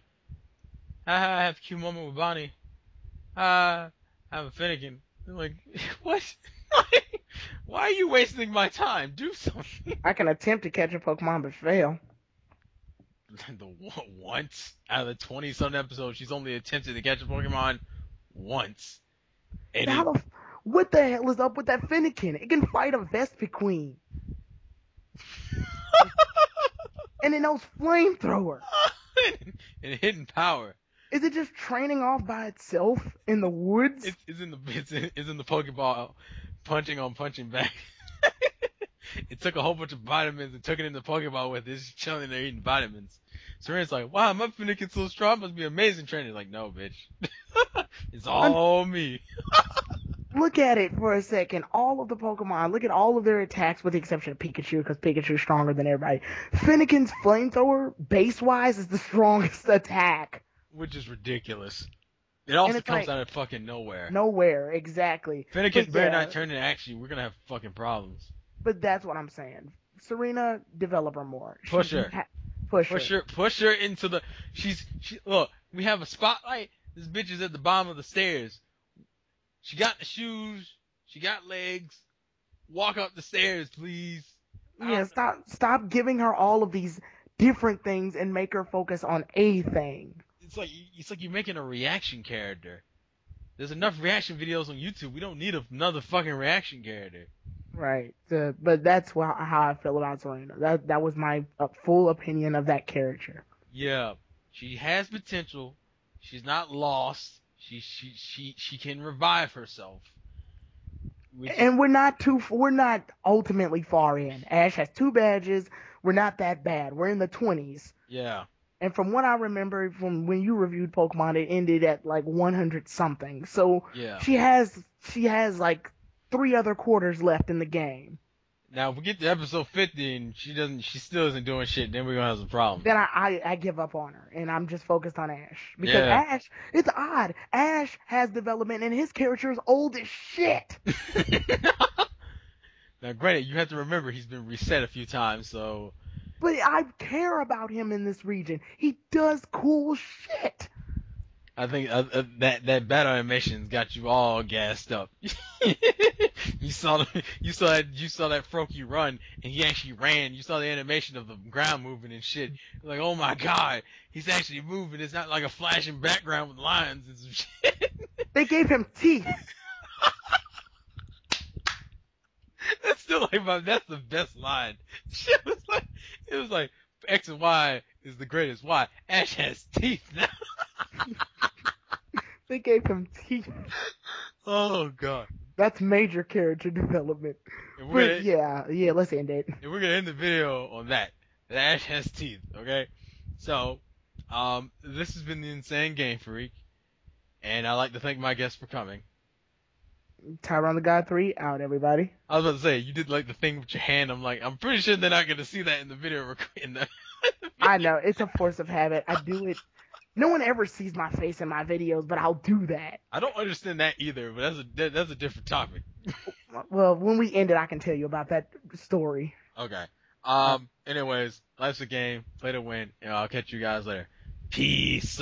[SPEAKER 1] I have a cute moment with Bonnie. I have a Fennekin. I'm like, what? Why are you wasting my time? Do something.
[SPEAKER 2] I can attempt to catch a Pokemon but fail.
[SPEAKER 1] Once out of the 20-something episodes, she's only attempted to catch a Pokemon once.
[SPEAKER 2] What the hell is up with that Fennekin? It can fight a Vespiquen. And it knows Flamethrower.
[SPEAKER 1] And hidden power.
[SPEAKER 2] Is it just training off by itself in the woods?
[SPEAKER 1] It's in the Pokeball punching back. It took a whole bunch of vitamins and took it in the Pokeball with it. It's just chilling there eating vitamins. Serena's like, wow, my Fennekin's so strong, must be amazing training. Like, no, bitch. It's all me.
[SPEAKER 2] Look at it for a second. All of the Pokemon, look at all of their attacks with the exception of Pikachu, because Pikachu's stronger than everybody. Fennekin's Flamethrower, base-wise, is the strongest attack.
[SPEAKER 1] Which is ridiculous. It also comes out of fucking nowhere.
[SPEAKER 2] Nowhere, exactly.
[SPEAKER 1] Fennekin better not turn into action. We're gonna have fucking problems.
[SPEAKER 2] But that's what I'm saying. Serena, develop her more.
[SPEAKER 1] Push her into the. Look. We have a spotlight. This bitch is at the bottom of the stairs. She got the shoes. She got legs. Walk up the stairs, please.
[SPEAKER 2] Yeah, stop giving her all of these different things and make her focus on a thing.
[SPEAKER 1] It's like you're making a reaction character. There's enough reaction videos on YouTube. We don't need another fucking reaction character.
[SPEAKER 2] Right. But that's how I feel about Serena. That was my full opinion of that character.
[SPEAKER 1] Yeah, she has potential. She's not lost. She can revive herself.
[SPEAKER 2] And we're not ultimately far in. Ash has 2 badges. We're not that bad. We're in the 20s.
[SPEAKER 1] Yeah.
[SPEAKER 2] And from what I remember from when you reviewed Pokemon, it ended at like 100 something. So
[SPEAKER 1] yeah.
[SPEAKER 2] she has like 3 other quarters left in the game.
[SPEAKER 1] Now if we get to episode 50 and she still isn't doing shit, then we're gonna have some problems.
[SPEAKER 2] Then I give up on her and I'm just focused on Ash. Because Ash, it's odd. Ash has development and his character is old as shit.
[SPEAKER 1] Now granted, you have to remember he's been reset a few times, so.
[SPEAKER 2] But I care about him in this region. He does cool shit.
[SPEAKER 1] I think that battle animation's got you all gassed up. You saw that Froakie run, and he actually ran. You saw the animation of the ground moving and shit. Like, oh my god, he's actually moving. It's not like a flashing background with lines and some shit.
[SPEAKER 2] They gave him teeth.
[SPEAKER 1] That's still that's the best line. Shit was like, it was like X and Y is the greatest. Why? Ash has teeth now.
[SPEAKER 2] They gave him teeth.
[SPEAKER 1] Oh god.
[SPEAKER 2] That's major character development. But yeah, let's end it.
[SPEAKER 1] And we're gonna end the video on that. That Ash has teeth, okay? So, this has been the Insane Game Freak, and I'd like to thank my guests for coming.
[SPEAKER 2] Tyronethegod3 out, everybody.
[SPEAKER 1] I was about to say, you did like the thing with your hand. I'm pretty sure they're not gonna see that in the video.
[SPEAKER 2] I know, it's a force of habit. I do it. No one ever sees my face in my videos, but I'll do that.
[SPEAKER 1] I don't understand that either, but that's a different topic.
[SPEAKER 2] Well, when we end it, I can tell you about that story.
[SPEAKER 1] Okay. Anyways, life's a game. Play to win, and I'll catch you guys later. Peace.